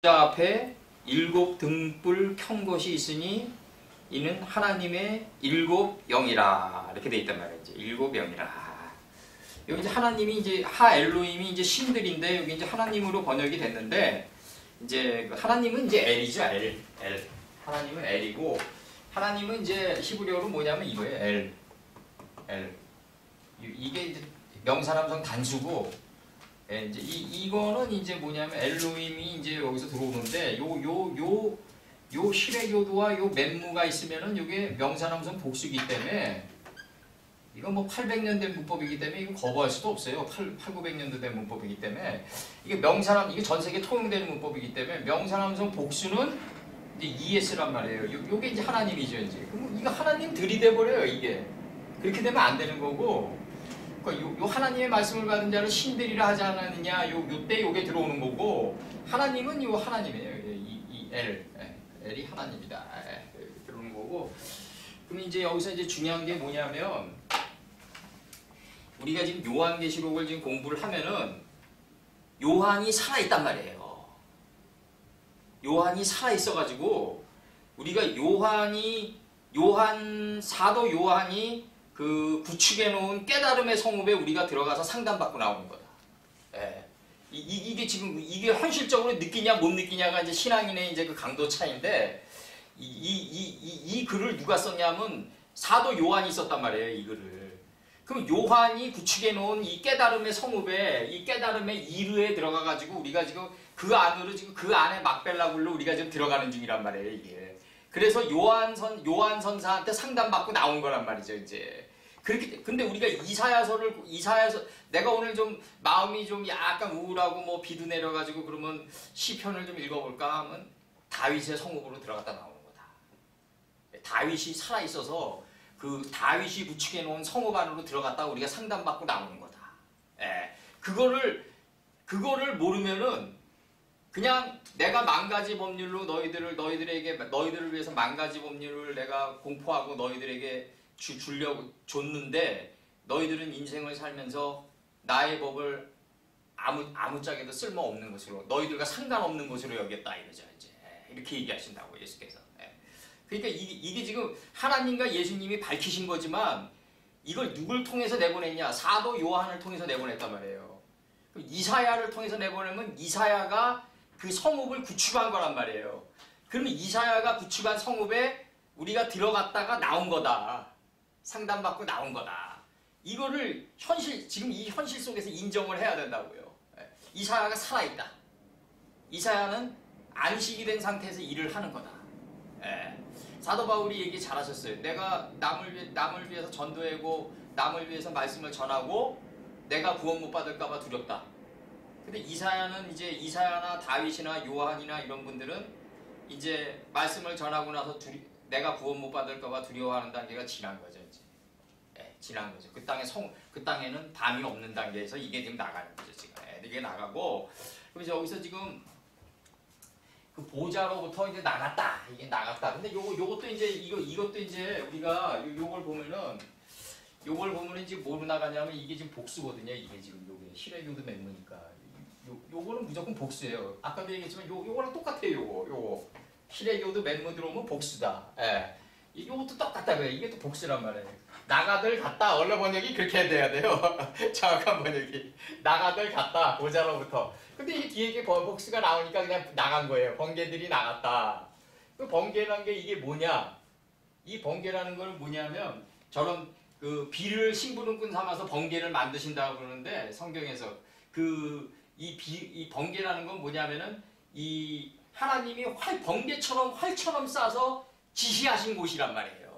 자 앞에 일곱 등불 켠 것이 있으니 이는 하나님의 일곱 영이라 이렇게 돼 있단 말이에요. 이제 일곱 영이라. 여기 이제 하나님이 이제 하 엘로힘이 이제 신들인데 여기 이제 하나님으로 번역이 됐는데 이제 하나님은 이제 엘이죠. 엘. 하나님은 엘이고 하나님은 이제 히브리어로 뭐냐면 이거예요. 엘. 이게 이제 명사람성 단수고 예, 이제 이거는 이제 뭐냐면 엘로힘이 이제 여기서 들어오는데 요 시레교도와 요 멘무가 있으면은 요게 명사남성 복수이기 때문에 이건 뭐 800년 된 문법이기 때문에 이거 거부할 수도 없어요. 900년도 된 문법이기 때문에 이게 이게 전 세계 통용되는 문법이기 때문에 명사남성 복수는 이제 ES란 말이에요. 요게 이제 하나님이죠, 이제. 그럼 이거 하나님 들이대 버려요, 이게. 그렇게 되면 안 되는 거고. 요 하나님의 말씀을 받은 자는 신들이라 하지 않았느냐 요때 요게 들어오는 거고 하나님은 요 하나님이에요. 엘이 하나님이다. 들어오는 거고 그럼 이제 여기서 이제 중요한 게 뭐냐면 우리가 지금 요한계시록을 지금 공부를 하면은 요한이 살아있단 말이에요. 요한이 살아있어가지고 우리가 사도 요한이 그 구축해 놓은 깨달음의 성읍에 우리가 들어가서 상담받고 나오는 거다. 예. 이게 지금 이게 현실적으로 느끼냐 못 느끼냐가 이제 신앙인의 이제 그 강도 차이인데 이 글을 누가 썼냐면 사도 요한이 썼단 말이에요. 이 글을. 그럼 요한이 구축해 놓은 이 깨달음의 성읍에 이 깨달음의 이르에 들어가 가지고 우리가 지금 그 안으로 지금 그 안에 막벨라굴로 우리가 지금 들어가는 중이란 말이에요. 이게. 그래서 요한 선사한테 상담받고 나온 거란 말이죠, 이제. 그렇게 근데 우리가 이사야서 내가 오늘 좀 마음이 좀 약간 우울하고 뭐 비도 내려가지고 그러면 시편을 좀 읽어볼까 하면 다윗의 성읍으로 들어갔다 나오는 거다. 다윗이 살아 있어서 그 다윗이 구축해 놓은 성읍 안으로 들어갔다 우리가 상담받고 나오는 거다. 예. 그거를 모르면은 그냥 내가 만가지 법률로 너희들을 위해서 만가지 법률을 내가 공포하고 너희들에게 줬는데 너희들은 인생을 살면서 나의 법을 아무짝에도 쓸모없는 것으로 너희들과 상관없는 것으로 여겼다 이거죠. 이제 이렇게 얘기하신다고 예수께서. 그러니까 이게 지금 하나님과 예수님이 밝히신 거지만 이걸 누굴 통해서 내보냈냐? 사도 요한을 통해서 내보냈단 말이에요. 이사야를 통해서 내보내면 이사야가 그 성읍을 구축한 거란 말이에요. 그러면 이사야가 구축한 성읍에 우리가 들어갔다가 나온 거다. 상담받고 나온 거다. 이거를 지금 이 현실 속에서 인정을 해야 된다고요. 이사야가 살아있다. 이사야는 안식이 된 상태에서 일을 하는 거다. 사도 바울이 얘기 잘하셨어요. 내가 남을 위해서 전도하고 남을 위해서 말씀을 전하고 내가 구원 못 받을까봐 두렵다. 근데 이사야나 다윗이나 요한이나 이런 분들은 이제 말씀을 전하고 나서 내가 구원 못 받을까봐 두려워하는 단계가 지난 거죠. 이제. 지난 거죠. 그 땅에는 밤이 없는 단계에서 이게 지금 나가는 거죠. 지금. 이게 나가고 그래서 여기서 지금 그 보좌로부터 이제 나갔다. 이게 나갔다. 근데 요것도 이제 우리가 요걸 보면은 이제 뭐로 나가냐면 이게 지금 복수거든요. 이게 지금 요게 시래교도 맹무니까 요거는 무조건 복수예요. 아까도 얘기했지만 요거랑 똑같아요. 요거 시래교도 맹무 들어오면 복수다. 요것도 똑같다고요. 이게 또 복수란 말이에요. 나가들 갔다. 원래 번역이 그렇게 돼야 돼요. 정확한 번역이. 나가들 갔다. 보좌로부터. 근데 이 뒤에 이게 복수가 나오니까 그냥 나간 거예요. 번개들이 나갔다. 그 번개라는 게 이게 뭐냐? 이 번개라는 걸 뭐냐면 저런 그 비를 심부름꾼 삼아서 번개를 만드신다고 그러는데 성경에서 이 번개라는 건 뭐냐면은 이 하나님이 번개처럼 활처럼 쏴서 지시하신 곳이란 말이에요.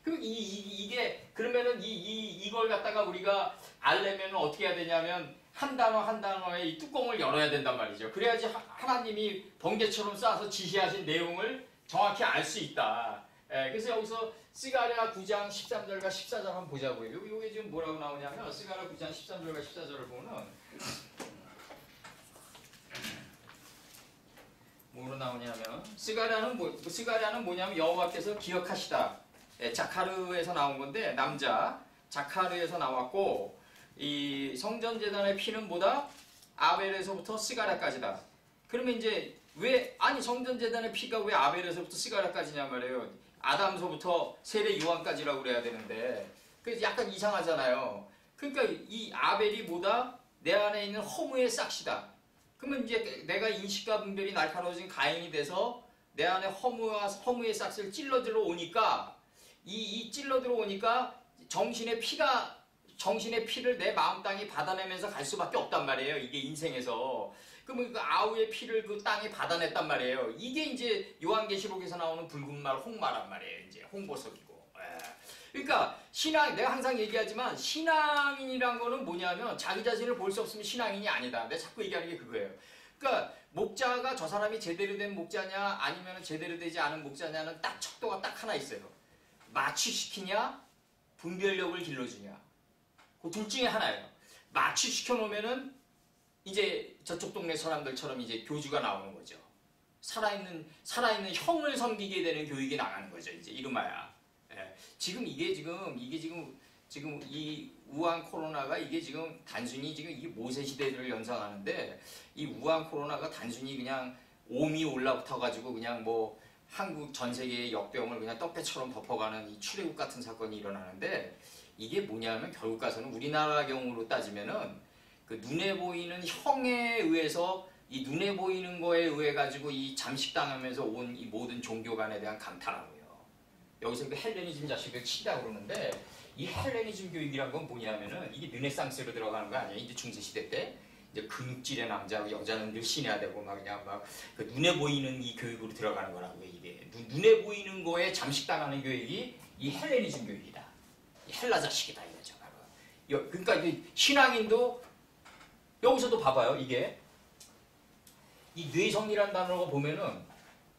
그럼 이게 그러면은 이걸 갖다가 우리가 알려면 어떻게 해야 되냐면 한 단어에 이 뚜껑을 열어야 된단 말이죠. 그래야지 하나님이 번개처럼 쏴서 지시하신 내용을 정확히 알 수 있다. 그래서 여기서 스가랴 9장 13절과 14절 한번 보자고요. 요게 지금 뭐라고 나오냐면 스가랴 9장 13절과 14절을 보면 뭐로 나오냐면 스가랴는 뭐냐면 여호와께서 기억하시다. 자카르에서 나온 건데 남자 자카르에서 나왔고 이 성전 제단의 피는 보다 아벨에서부터 스가랴까지다. 그러면 이제 왜 아니 성전재단의 피가 왜 아벨에서부터 스가랴까지냐 말이에요. 아담서부터 세례 요한까지라고 그래야 되는데 그래서 약간 이상하잖아요. 그러니까 이 아벨이 뭐다? 내 안에 있는 허무의 싹시다. 그러면 이제 내가 인식과 분별이 날카로워진 가인이 돼서 내 안에 허무의 싹을 찔러들어 오니까 이 찔러들어 오니까 정신의 피를 내 마음 땅이 받아내면서 갈 수밖에 없단 말이에요. 이게 인생에서. 그러면 그 아우의 피를 그 땅에 받아냈단 말이에요. 이게 이제 요한계시록에서 나오는 붉은 말, 홍마란 말이에요. 이제 홍보석이고. 그러니까 신앙, 내가 항상 얘기하지만 신앙인이란 거는 뭐냐면 자기 자신을 볼 수 없으면 신앙인이 아니다. 내가 자꾸 얘기하는 게 그거예요. 그러니까 목자가 저 사람이 제대로 된 목자냐 아니면 제대로 되지 않은 목자냐는 딱 척도가 딱 하나 있어요. 마취시키냐 분별력을 길러주냐. 그 둘 중에 하나예요. 마취시켜 놓으면은 이제 저쪽 동네 사람들처럼 이제 교주가 나오는 거죠. 살아있는 형을 섬기게 되는 교육이 나가는 거죠. 이제 이름하야. 예. 지금 이 우한 코로나가 이게 지금 단순히 지금 이게 모세 시대를 연상하는데 이 우한 코로나가 단순히 그냥 옴이 올라붙어 가지고 그냥 뭐 한국 전 세계의 역병을 그냥 떡배처럼 덮어가는 이 출애굽 같은 사건이 일어나는데 이게 뭐냐면 결국 가서는 우리나라 경우로 따지면은 그 눈에 보이는 형에 의해서 이 눈에 보이는 거에 의해 가지고 이 잠식당하면서 온 이 모든 종교 간에 대한 감탄하고요. 여기서 그 헬레니즘 자식을 치다 그러는데 이 헬레니즘 교육이란 건 뭐냐면은 이게 르네상스로 들어가는 거 아니에요. 이제 중세시대 때 이제 근육질의 남자고 여자는 늘 신해야 되고 막 그냥 막 그 눈에 보이는 이 교육으로 들어가는 거라고요. 이게 눈에 보이는 거에 잠식당하는 교육이 이 헬레니즘 교육이다. 이 헬라 자식이다 이거죠. 그러니까 이 신앙인도 여기서도 봐봐요. 이게 이 뇌성이라는 단어가 보면은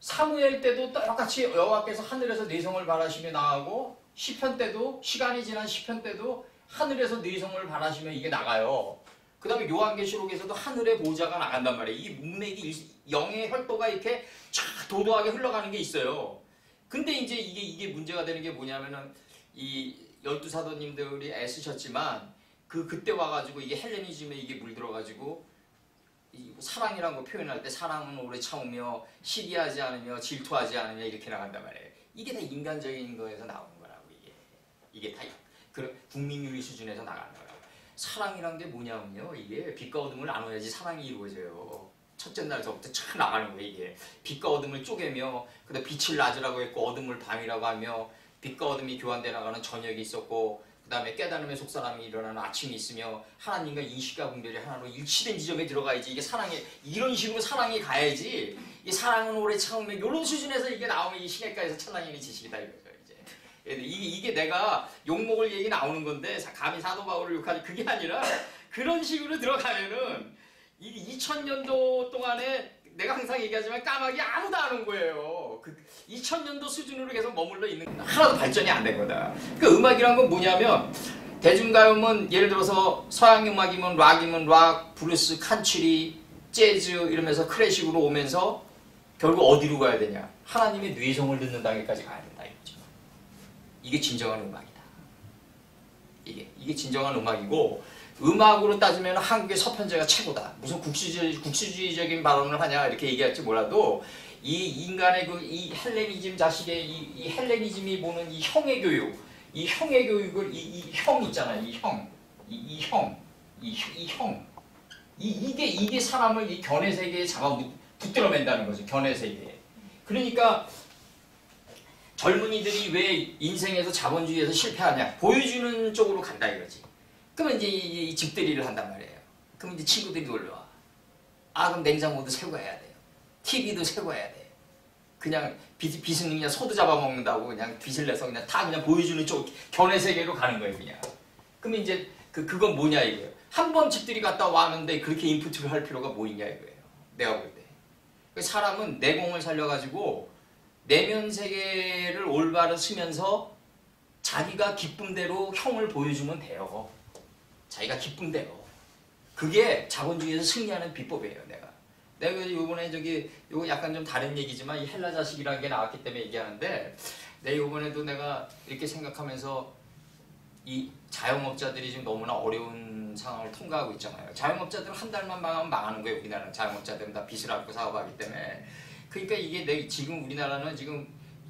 사무엘 때도 똑같이 여호와께서 하늘에서 뇌성을 바라시며 나가고 시편 때도 시간이 지난 시편 때도 하늘에서 뇌성을 바라시며 이게 나가요. 그 다음에 요한계시록에서도 하늘의 보좌가 나간단 말이에요. 이 문맥이 영의 혈도가 이렇게 쫙 도도하게 흘러가는 게 있어요. 근데 이제 이게 문제가 되는 게 뭐냐면은 이 12사도님들이 애쓰셨지만 그때 와가지고 이게 헬레니즘에 이게 물들어가지고 이 사랑이라는 거 표현할 때 사랑은 오래 참으며 시기하지 않으며 질투하지 않으며 이렇게 나간단 말이에요. 이게 다 인간적인 거에서 나오는 거라고 이게 다 그 국민윤리 수준에서 나가는 거라고. 사랑이란 게 뭐냐면요. 이게 빛과 어둠을 나눠야지 사랑이 이루어져요. 첫째 날서부터 쫙 나가는 거예요. 이게 빛과 어둠을 쪼개며 그다음 빛을 낮이라고 했고 어둠을 밤이라고 하며 빛과 어둠이 교환돼 나가는 저녁이 있었고 그 다음에 깨달음의 속사람이 일어나는 아침이 있으며 하나님과 인식과 분별이 하나로 일치된 지점에 들어가야지 이게 사랑에 이런 식으로 사랑이 가야지 이 사랑은 오래 참으며 이런 수준에서 이게 나오면 이 시냇가에서 천당인의 지식이다 이거죠. 이게 내가 욕먹을 얘기 나오는 건데 감히 사도 바울을 욕하지 그게 아니라 그런 식으로 들어가면은 이 2000년도 동안에 내가 항상 얘기하지만 까마귀 아무도 안 온 거예요. 그 2000년도 수준으로 계속 머물러 있는 하나도 발전이 안 된 거다. 그 음악이란 건 뭐냐면 대중가요면 예를 들어서 서양 음악이면 락, 블루스, 칸츄리, 재즈 이러면서 클래식으로 오면서 결국 어디로 가야 되냐? 하나님의 뇌성을 듣는 단계까지 가야 된다 이거죠. 이게 진정한 음악이다. 이게 진정한 음악이고 음악으로 따지면 한국의 서편제가 최고다. 무슨 국수주의적인 발언을 하냐 이렇게 얘기할지 몰라도 이 인간의 이 헬레니즘 자식의 이 헬레니즘이 보는 이 형의 교육, 이 형의 교육을 이 형 있잖아요. 이게 사람을 이 견해 세계에 잡아 붙들어맨다는 거죠. 견해 세계에. 그러니까 젊은이들이 왜 인생에서 자본주의에서 실패하냐 보여주는 쪽으로 간다 이거지. 그러면 이제 이 집들이를 한단 말이에요. 그럼 이제 친구들이 놀러와. 그럼 냉장고도 새거 해야 돼요. TV도 새거 해야 돼요. 그냥 빚은 그냥 소도 잡아먹는다고 그냥 빚을 내서 그냥 다 그냥 보여주는 쪽 견해 세계로 가는 거예요 그냥. 그러면 이제 그건 뭐냐 이거예요. 한 번 집들이 갔다 왔는데 그렇게 인풋을 할 필요가 뭐 있냐 이거예요. 내가 볼 때. 사람은 내공을 살려가지고 내면 세계를 올바로 쓰면서 자기가 기쁨대로 형을 보여주면 돼요. 자기가 기쁨대로. 그게 자본주의에서 승리하는 비법이에요. 내가 이번에 이거 약간 좀 다른 얘기지만 이 헬라 자식이라는 게 나왔기 때문에 얘기하는데 이번에도 내가 이렇게 생각하면서 이 자영업자들이 지금 너무나 어려운 어려운 상황을 통과하고 있잖아요. 자영업자들은 한 달만 망하면 망하는 거예요. 우리나라는 자영업자들은 다 빚을 안고 사업하기 때문에. 그러니까 이게 지금 우리나라는 지금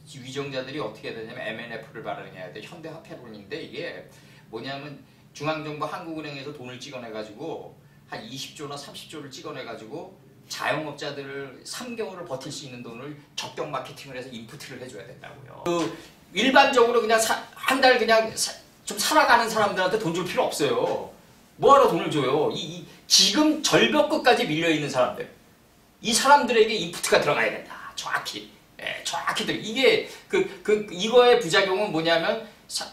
위정자들이 어떻게 해야 되냐면 MNF를 발행해야 돼. 현대화폐론인데 이게 뭐냐면 중앙정부 한국은행에서 돈을 찍어내가지고 한 20조나 30조를 찍어내가지고 자영업자들을 3개월을 버틸 수 있는 돈을 적격 마케팅을 해서 인프트를 해줘야 된다고요. 그 일반적으로 그냥 한 달 그냥 좀 살아가는 사람들한테 돈 줄 필요 없어요. 뭐하러 돈을 줘요? 지금 절벽 끝까지 밀려있는 사람들. 이 사람들에게 인프트가 들어가야 된다. 정확히. 예, 정확히 이게 이거의 부작용은 뭐냐면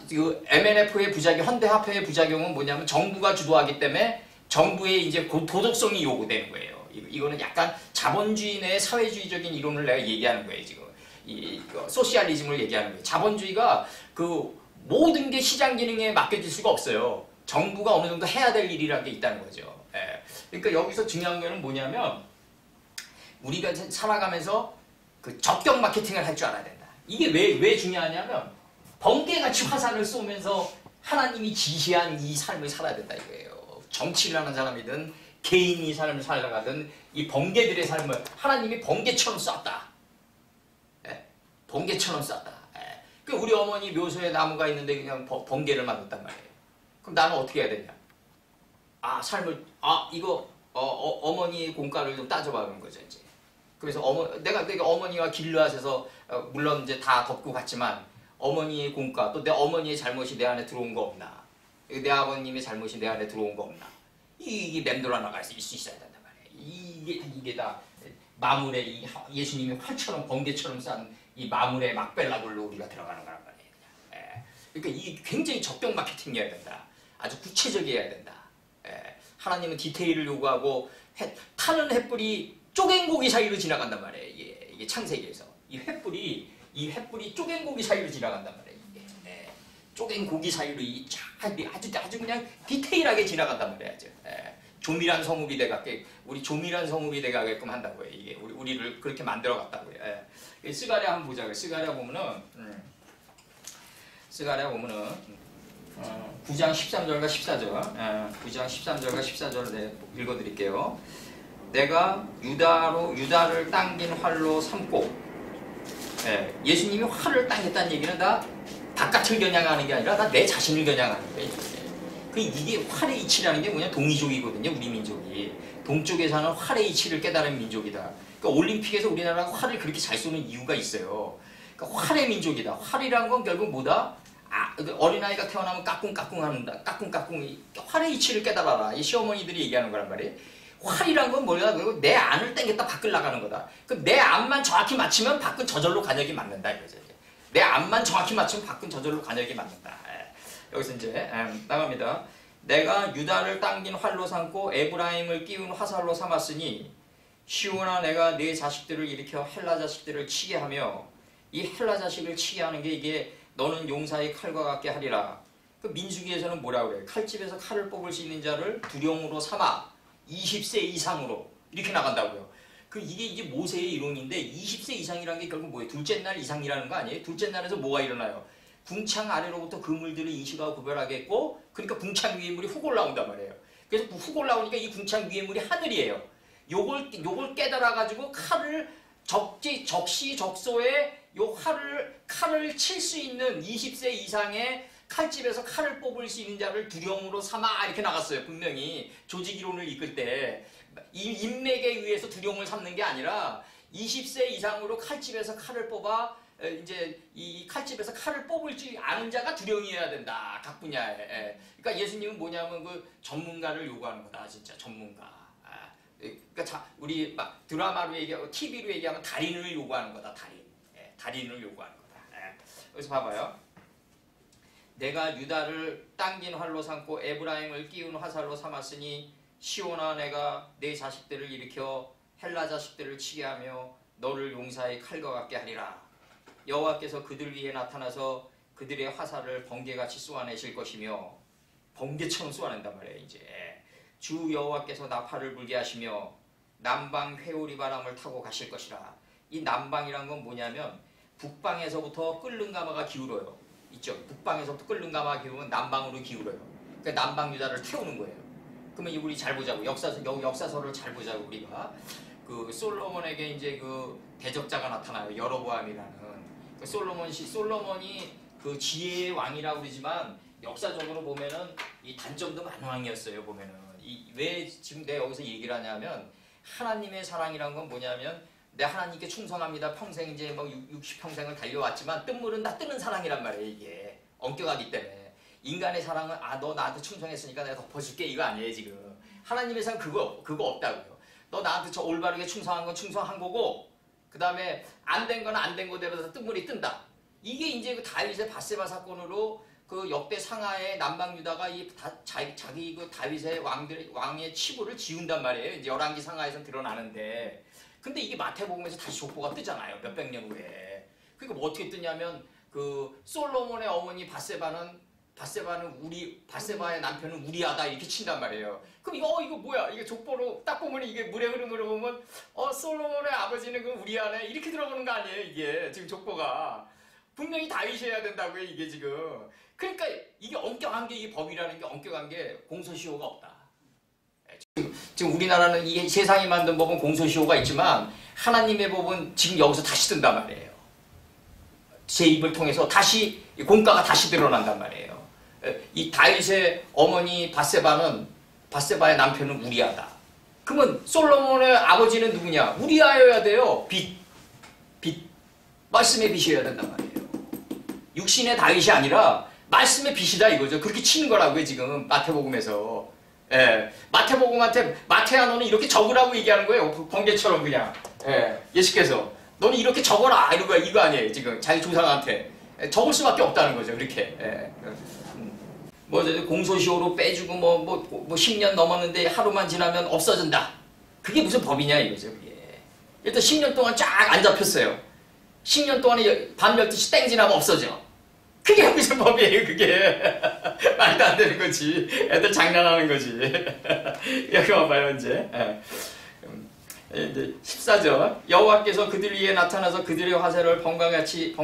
그 MNF의 부작용, 현대화폐의 부작용은 뭐냐면 정부가 주도하기 때문에 정부의 이제 도덕성이 요구되는 거예요. 이거는 약간 자본주의 내 사회주의적인 이론을 내가 얘기하는 거예요, 지금. 소시알리즘을 얘기하는 거예요. 자본주의가 그 모든 게 시장 기능에 맡겨질 수가 없어요. 정부가 어느 정도 해야 될 일이라는 게 있다는 거죠. 예. 그러니까 여기서 중요한 거는 뭐냐면 우리가 살아가면서 그 적격 마케팅을 할 줄 알아야 된다. 이게 왜 중요하냐면 번개같이 화살을 쏘면서 하나님이 지시한 이 삶을 살아야 된다 이거예요. 정치를 하는 사람이든 개인이 삶을 살아가든 이 번개들의 삶을 하나님이 번개처럼 쐈다. 예? 번개처럼 쐈다. 예. 그 우리 어머니 묘소에 나무가 있는데 그냥 번개를 맞았단 말이에요. 그럼 나는 어떻게 해야 되냐? 이거 어머니의 공과를 좀 따져봐는 거죠 이제. 그래서 내가 어머니가 길르앗에서 물론 이제 다 덮고 갔지만 어머니의 공과 또 내 어머니의 잘못이 내 안에 들어온 거 없나? 내 아버님의 잘못이 내 안에 들어온 거 없나? 이게 맴돌아 나갈 수 있어야 된단 말이에요. 이게 다 마물의 예수님이 활처럼 번개처럼 싼 이 마물의 막벨라굴로 우리가 들어가는 거란 말이에요. 예. 그러니까 이게 굉장히 적격 마케팅이어야 된다. 아주 구체적이어야 된다. 예. 하나님은 디테일을 요구하고 타는 햇불이 쪼갠 고기 사이로 지나간단 말이에요. 이게 창세기에서 이 햇불이 쪼갠 고기 사이로 지나간단 말이에요. 이게. 예. 쪼갠 고기 사이로 아주 그냥 디테일하게 지나간단 말이에요. 예. 조밀한 성읍이 돼가게 우리 조밀한 성읍이 돼가게끔 한다고요. 이게 우리를 그렇게 만들어 갔다고요. 예. 스가랴 한번 보자고요. 스가랴 보면은 9장 13절과 14절 9장 13절과 14절을 읽어드릴게요. 내가 유다를 당긴 활로 삼고 예수님이 활을 당겼다는 얘기는 다 바깥을 겨냥하는 게 아니라 다 내 자신을 겨냥하는 거예요. 이게 활의 이치라는 게 뭐냐 동이족이거든요. 우리 민족이 동쪽에서는 활의 이치를 깨달은 민족이다. 그러니까 올림픽에서 우리나라가 활을 그렇게 잘 쏘는 이유가 있어요. 그러니까 활의 민족이다. 활이란 건 결국 뭐다? 어린아이가 태어나면 까꿍까꿍 하는다. 까꿍까꿍 활의 이치를 깨달아라. 이 시어머니들이 얘기하는 거란 말이에요. 활이란 건 뭐냐? 내 안을 당겼다 밖을 나가는 거다. 그럼 내 안만 정확히 맞추면 밖은 저절로 간역이 맞는다 이거죠. 내 안만 정확히 맞추면 밖은 저절로 간역이 맞는다. 여기서 이제 나갑니다. 내가 유다를 당긴 활로 삼고 에브라임을 끼운 화살로 삼았으니 시온아 내가 네 자식들을 일으켜 헬라 자식들을 치게 하며 이 헬라 자식을 치게 하는 게 이게 너는 용사의 칼과 같게 하리라. 그 민수기에서는 뭐라 그래요? 칼집에서 칼을 뽑을 수 있는 자를 두령으로 삼아 20세 이상으로 이렇게 나간다고요. 이게 모세의 이론인데 20세 이상이라는 게 결국 뭐예요? 둘째 날 이상이라는 거 아니에요? 둘째 날에서 뭐가 일어나요? 궁창 아래로부터 그물들을 인식하고 구별하겠고 그러니까 궁창 위의 물이 훅 올라온단 말이에요. 그래서 훅 올라오니까 이 궁창 위의 물이 하늘이에요. 요걸 깨달아가지고 적시적소에 요 칼을 칠 수 있는 20세 이상의 칼집에서 칼을 뽑을 수 있는 자를 두령으로 삼아 이렇게 나갔어요. 분명히 조직이론을 이끌 때 인맥에 의해서 두령을 삼는 게 아니라 20세 이상으로 칼집에서 칼을 뽑아 이제 이 칼집에서 칼을 뽑을 줄 아는 자가 두령이어야 된다. 각 분야에. 그러니까 예수님은 뭐냐면 그 전문가를 요구하는 거다. 진짜 전문가. 그러니까 우리 막 드라마로 얘기하고 TV로 얘기하면 달인을 요구하는 거다. 달인을 요구하는 거다. 여기서 봐봐요. 내가 유다를 당긴 활로 삼고 에브라임을 끼운 화살로 삼았으니 시온아 내가 네 자식들을 일으켜 헬라 자식들을 치게 하며 너를 용사의 칼과 같게 하리라. 여호와께서 그들 위에 나타나서 그들의 화살을 번개같이 쏘아내실 것이며 번개처럼 쏘아낸단 말이에요. 이제 주 여호와께서 나팔을 불게 하시며 남방 회오리 바람을 타고 가실 것이라. 이 남방이란 건 뭐냐면 북방에서부터 끓는 가마가 기울어요. 있죠. 북방에서부터 끓는 가마가 기울면 남방으로 기울어요. 그러니까 남방 유다를 태우는 거예요. 그러면 우리 잘 보자고 역사서를 잘 보자고 우리가 그 솔로몬에게 이제 그 대적자가 나타나요. 여로보암이라는 그 솔로몬이 그 지혜의 왕이라고 그러지만 역사적으로 보면은 이 단점도 많은 왕이었어요. 보면은 왜 지금 내가 여기서 얘기를 하냐면 하나님의 사랑이란 건 뭐냐면 내 하나님께 충성합니다. 평생 이제 뭐 60평생을 달려왔지만 뜬물은 다 뜨는 사랑이란 말이에요. 이게 엄격하기 때문에 인간의 사랑은 너 나한테 충성했으니까 내가 덮어줄게 이거 아니에요 지금. 하나님의 사랑 그거 없다고요. 너 나한테 저 올바르게 충성한 건 충성한 거고 그 다음에 안 된 건 안 된 거대로 뜬물이 뜬다. 이게 이제 그 다윗의 밧세바 사건으로 그 역대 상하의 남방 유다가 자기 그 다윗의 왕의 치부를 지운단 말이에요. 이제 열왕기 상하에서 드러나는데, 근데 이게 마태복음에서 다시 족보가 뜨잖아요. 몇백 년 후에. 그러니까 뭐 어떻게 뜨냐면 그 솔로몬의 어머니 밧세바의 남편은 우리아다 이렇게 친단 말이에요. 그럼 이거 뭐야? 이게 족보로 딱 보면 이게 물의 흐름으로 보면 솔로몬의 아버지는 그 우리아네 이렇게 들어보는 거 아니에요? 이게 지금 족보가 분명히 다윗이어야 된다고요. 이게 지금. 그러니까 이게 엄격한 게 이 법이라는 게 엄격한 게 공소시효가 없다. 지금 우리나라는 이 세상이 만든 법은 공소시효가 있지만 하나님의 법은 지금 여기서 다시 뜬단 말이에요. 제 입을 통해서 다시 공가가 다시 드러난단 말이에요. 이 다윗의 어머니 밧세바의 남편은 우리아다. 그러면 솔로몬의 아버지는 누구냐? 우리아여야 돼요. 빛 말씀의 빛이어야 된단 말이에요. 육신의 다윗이 아니라 말씀의 빛이다 이거죠. 그렇게 치는 거라고요 지금 마태복음에서. 마태복음한테 마태야 너는 이렇게 적으라고 얘기하는 거예요. 번개처럼 그냥. 예수께서 너는 이렇게 적어라 이거 아니에요 지금 자기 조상한테. 적을 수밖에 없다는 거죠 그렇게. 뭐 공소시효로 빼주고 뭐 10년 넘었는데 하루만 지나면 없어진다. 그게 무슨 법이냐 이거죠 그게. 일단 10년 동안 쫙 안 잡혔어요. 10년 동안에 밤 12시 땡 지나면 없어져. 그게 무슨 법이에요 그게. 말도 안 되는 거지. 애들 장난하는 거지. 여기 와봐요 이제. 이제 14절 여호와께서 그들 위에 나타나서 그들의 화살을 번개같이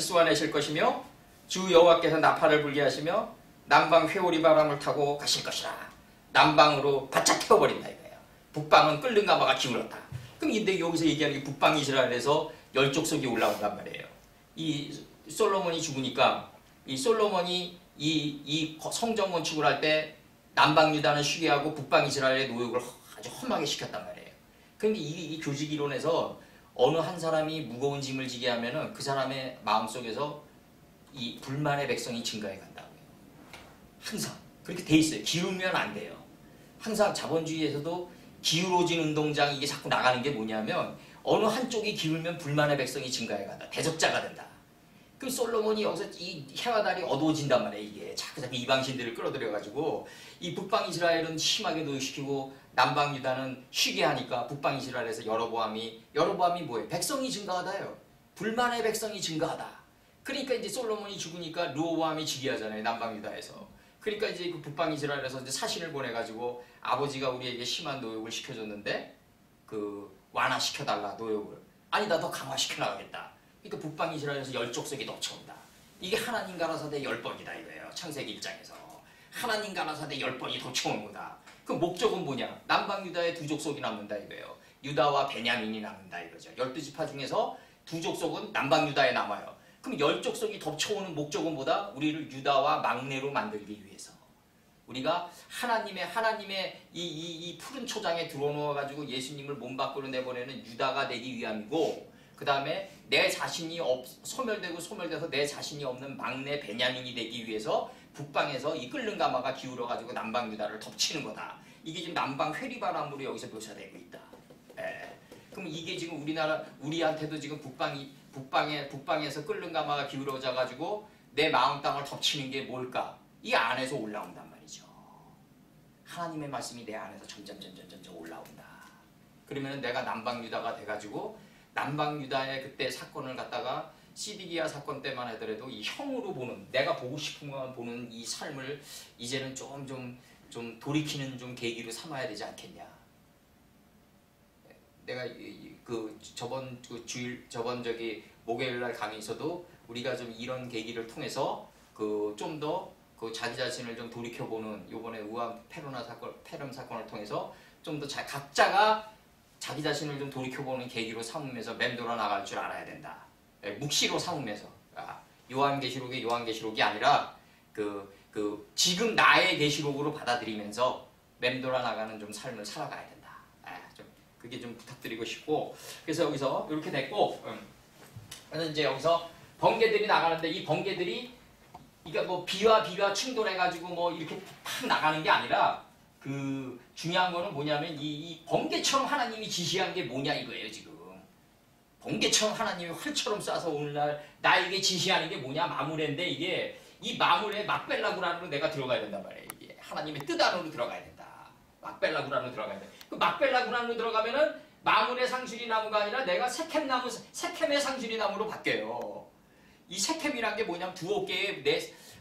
쏘아내실 것이며 주 여호와께서 나팔을 불게 하시며 남방 회오리 바람을 타고 가실 것이라. 남방으로 바짝 태워버린다 이거예요. 북방은 끓는 가마가 기울었다. 그럼 근데 여기서 얘기하는 게 북방 이스라엘에서 열족속이 올라온단 말이에요. 이 솔로몬이 죽으니까 이 솔로몬이 이 성전 건축을 할 때 남방 유다는 쉬게 하고 북방 이스라엘의 노역을 아주 험하게 시켰단 말이에요. 그런데 이 교직 이론에서 어느 한 사람이 무거운 짐을 지게 하면은 그 사람의 마음속에서 이 불만의 백성이 증가해 간다고요. 항상 그렇게 돼 있어요. 기울면 안 돼요. 항상 자본주의에서도 기울어진 운동장 이게 자꾸 나가는 게 뭐냐면 어느 한쪽이 기울면 불만의 백성이 증가해 간다. 대적자가 된다. 그 솔로몬이 여기서 이 해와 달이 어두워진단 말이에요. 이게 자꾸 이방신들을 끌어들여가지고 이 북방 이스라엘은 심하게 노역시키고 남방 유다는 쉬게 하니까 북방 이스라엘에서 여로보암이 뭐예요? 백성이 증가하다요. 불만의 백성이 증가하다. 그러니까 이제 솔로몬이 죽으니까 르호보암이 즉위하잖아요. 남방 유다에서. 그러니까 이제 그 북방 이스라엘에서 이제 사신을 보내가지고 아버지가 우리에게 심한 노역을 시켜줬는데 그 완화시켜달라 노역을. 아니다 더 강화시켜 나가겠다. 그러니까 북방 이스라엘에서 열족속이 넘쳐온다. 이게 하나님 가라사대 10번이다 이거예요. 창세기 1장에서. 하나님 가라사대 10번이 덮쳐오는 거다. 그 목적은 뭐냐? 남방 유다의 두 족속이 남는다 이거예요. 유다와 베냐민이 남는다 이거죠. 12지파 중에서 두 족속은 남방 유다에 남아요. 그럼 10족속이 덮쳐오는 목적은 뭐다? 우리를 유다와 막내로 만들기 위해서. 우리가 하나님의 이 푸른 초장에 들어놓아가지고 예수님을 몸 밖으로 내보내는 유다가 되기 위함이고, 그 다음에 내 자신이 소멸돼서 내 자신이 없는 막내 베냐민이 되기 위해서 북방에서 이 끓는 가마가 기울어가지고 남방 유다를 덮치는 거다. 이게 지금 남방 회리바람으로 여기서 묘사되고 있다. 그럼 이게 지금 우리한테도 지금 북방에서 끓는 가마가 기울어져가지고 내 마음 땅을 덮치는 게 뭘까? 이 안에서 올라온단 말이죠. 하나님의 말씀이 내 안에서 점점 올라온다. 그러면 내가 남방 유다가 돼가지고 남방 유다의 그때 사건을 갖다가 시디기야 사건 때만 하더라도 이 형으로 보는, 내가 보고 싶은 것만 보는 이 삶을 이제는 좀 돌이키는 좀 계기로 삼아야 되지 않겠냐. 내가 저번 목요일날 강의에서도 우리가 좀 이런 계기를 통해서 좀 더 그 자기 자신을 좀 돌이켜보는 요번에 우한 페름 사건을 통해서 좀 더 각자가 자기 자신을 좀 돌이켜보는 계기로 삼으면서 맴돌아 나갈 줄 알아야 된다. 묵시로 삼으면서 요한계시록이 아니라 지금 나의 계시록으로 받아들이면서 맴돌아 나가는 좀 삶을 살아가야 된다. 좀 그게 좀 부탁드리고 싶고 그래서 여기서 이렇게 됐고 그래서 이제 여기서 번개들이 나가는데 이 번개들이 그러니까 뭐 비와 비가 충돌해가지고 뭐 이렇게 팍 나가는 게 아니라 그 중요한 거는 뭐냐면 이 번개처럼 하나님이 지시한 게 뭐냐 이거예요 지금. 번개처럼 하나님이 활처럼 쏴서 오늘날 나에게 지시하는 게 뭐냐 마무레인데 이게 이 마무레 막벨라구란으로 내가 들어가야 된단 말이에요. 이게 하나님의 뜻 안으로 들어가야 된다. 막벨라구란으로 들어가야 돼. 그 막벨라구란으로 들어가면은 마무레 상수리 나무가 아니라 내가 세켐의 상수리 나무로 바뀌어요. 이 세켐이란 게 뭐냐면 두어 개의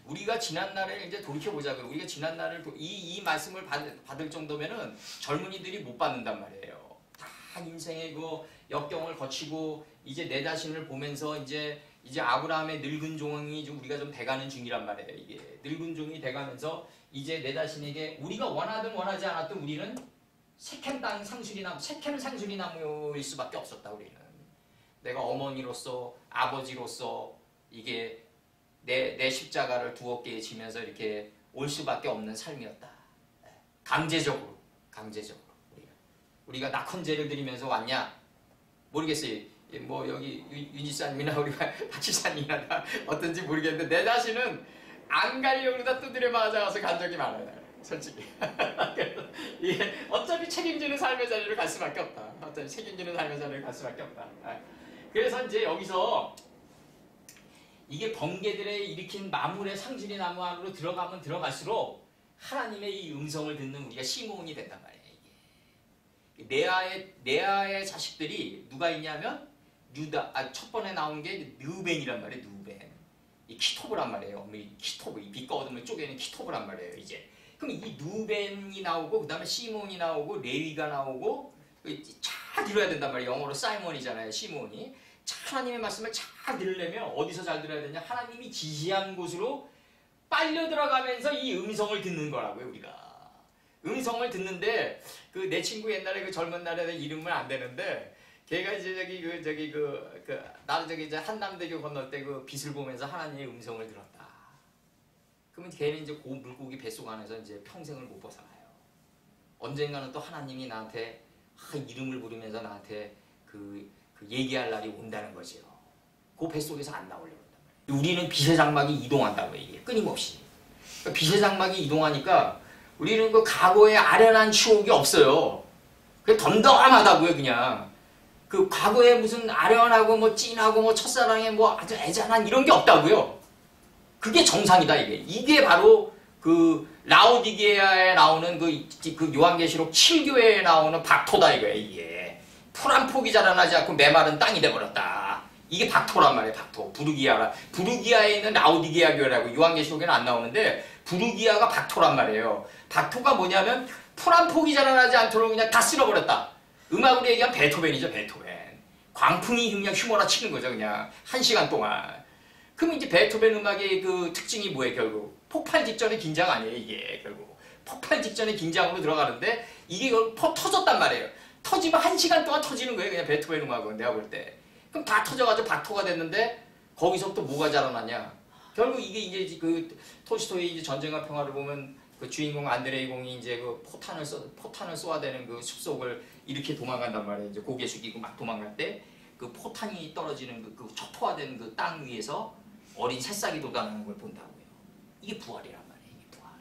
우리가 지난날에 이제 돌이켜보자고요. 우리가 지난날을 이 말씀을 받을 정도면은 젊은이들이 못 받는단 말이에요. 다 인생의 그 역경을 거치고 이제 내 자신을 보면서 이제 아브라함의 늙은 종이 우리가 좀 돼가는 중이란 말이에요. 이게 늙은 종이 돼가면서 이제 내 자신에게 우리가 원하든 원하지 않았든 우리는 세켐 상수리나무일 수밖에 없었다. 우리는 내가 어머니로서 아버지로서 이게 내 십자가를 두어 개에 지면서 이렇게 올 수밖에 없는 삶이었다. 강제적으로 우리가 낙헌제를 드리면서 왔냐 모르겠어요. 뭐 여기 유지사님이나 우리가 박지사님이나 어떤지 모르겠는데 내 자신은 안 가려고 그러다 두드려 맞아서 간 적이 많아요. 솔직히. 이게 어차피 책임지는 삶의 자리를 갈 수밖에 없다. 그래서 이제 여기서 이게 번개들에 일으킨 마물의 상수리 나무 안으로 들어가면 들어갈수록 하나님의 이 음성을 듣는 우리가 시몬이 된단 말이에요. 이게. 레아의 자식들이 누가 있냐면 첫 번에 나온 게 느벤이란 말이에요. 느벤. 이 키토브란 말이에요. 키토브, 이 빛과 어둠을 쪼개는 키토브란 말이에요. 이제. 그럼 이 느벤이 나오고 그 다음에 시몬이 나오고 레위가 나오고 잘 들어야 된단 말이에요. 영어로 사이몬이잖아요. 시몬이. 하나님의 말씀을 잘 들으려면 어디서 잘 들어야 되냐? 하나님이 지시한 곳으로 빨려 들어가면서 이 음성을 듣는 거라고요. 우리가 음성을 듣는데 내 친구 옛날에 그 젊은 날에 이름은 안 되는데 걔가 이제 나는 이제 한남대교 건널 때 그 빛을 보면서 하나님의 음성을 들었다. 그러면 걔는 이제 그 물고기 뱃속 안에서 이제 평생을 못 벗어나요. 언젠가는 또 하나님이 나한테 이름을 부르면서 나한테 얘기할 날이 온다는 거죠. 그 뱃속에서 안 나오려고 한단 말이에요. 우리는 빛의 장막이 이동한다고요. 이게 끊임없이. 그러니까 빛의 장막이 이동하니까 우리는 그 과거의 아련한 추억이 없어요. 그게 덤덤하다고요. 그냥. 그 과거에 무슨 아련하고 뭐 찐하고 뭐 첫사랑에 뭐 아주 애잔한 이런 게 없다고요. 그게 정상이다. 이게 바로 라오디게아에 나오는 그 요한계시록 7교회에 나오는 박토다 이거예요. 이게. 풀 한 폭이 자라나지 않고 메마른 땅이 돼버렸다. 이게 박토란 말이에요. 박토. 부르기아에 있는 라오디게아 교회라고 요한계시록에는 안 나오는데 부르기아가 박토란 말이에요. 박토가 뭐냐면 풀 한 폭이 자라나지 않도록 그냥 다 쓸어버렸다. 음악으로 얘기하면 베토벤이죠. 베토벤. 광풍이 그냥 휘몰아 치는 거죠. 그냥 1시간 동안. 그럼 이제 베토벤 음악의 그 특징이 뭐예요? 결국 폭발 직전의 긴장 아니에요. 이게 결국 폭발 직전의 긴장으로 들어가는데 이게 터졌단 말이에요. 터지면 1시간 동안 터지는 거예요. 그냥 베토벤 음악은 내가 볼 때. 그럼 다 터져가지고 박토가 됐는데 거기서부터 뭐가 자라나냐? 결국 이게 이제 그 톨스토이 이제 전쟁과 평화를 보면 그 주인공 안드레이 공이 이제 그 포탄을 쏘아대는 그 숲속을 이렇게 도망간단 말이에요. 이제 고개 숙이고 막 도망갈 때 그 포탄이 떨어지는 그 초토화된 그 땅 위에서 어린 새싹이 돋아나는 걸 본다고요. 이게 부활이란 말이에요. 이게 부활.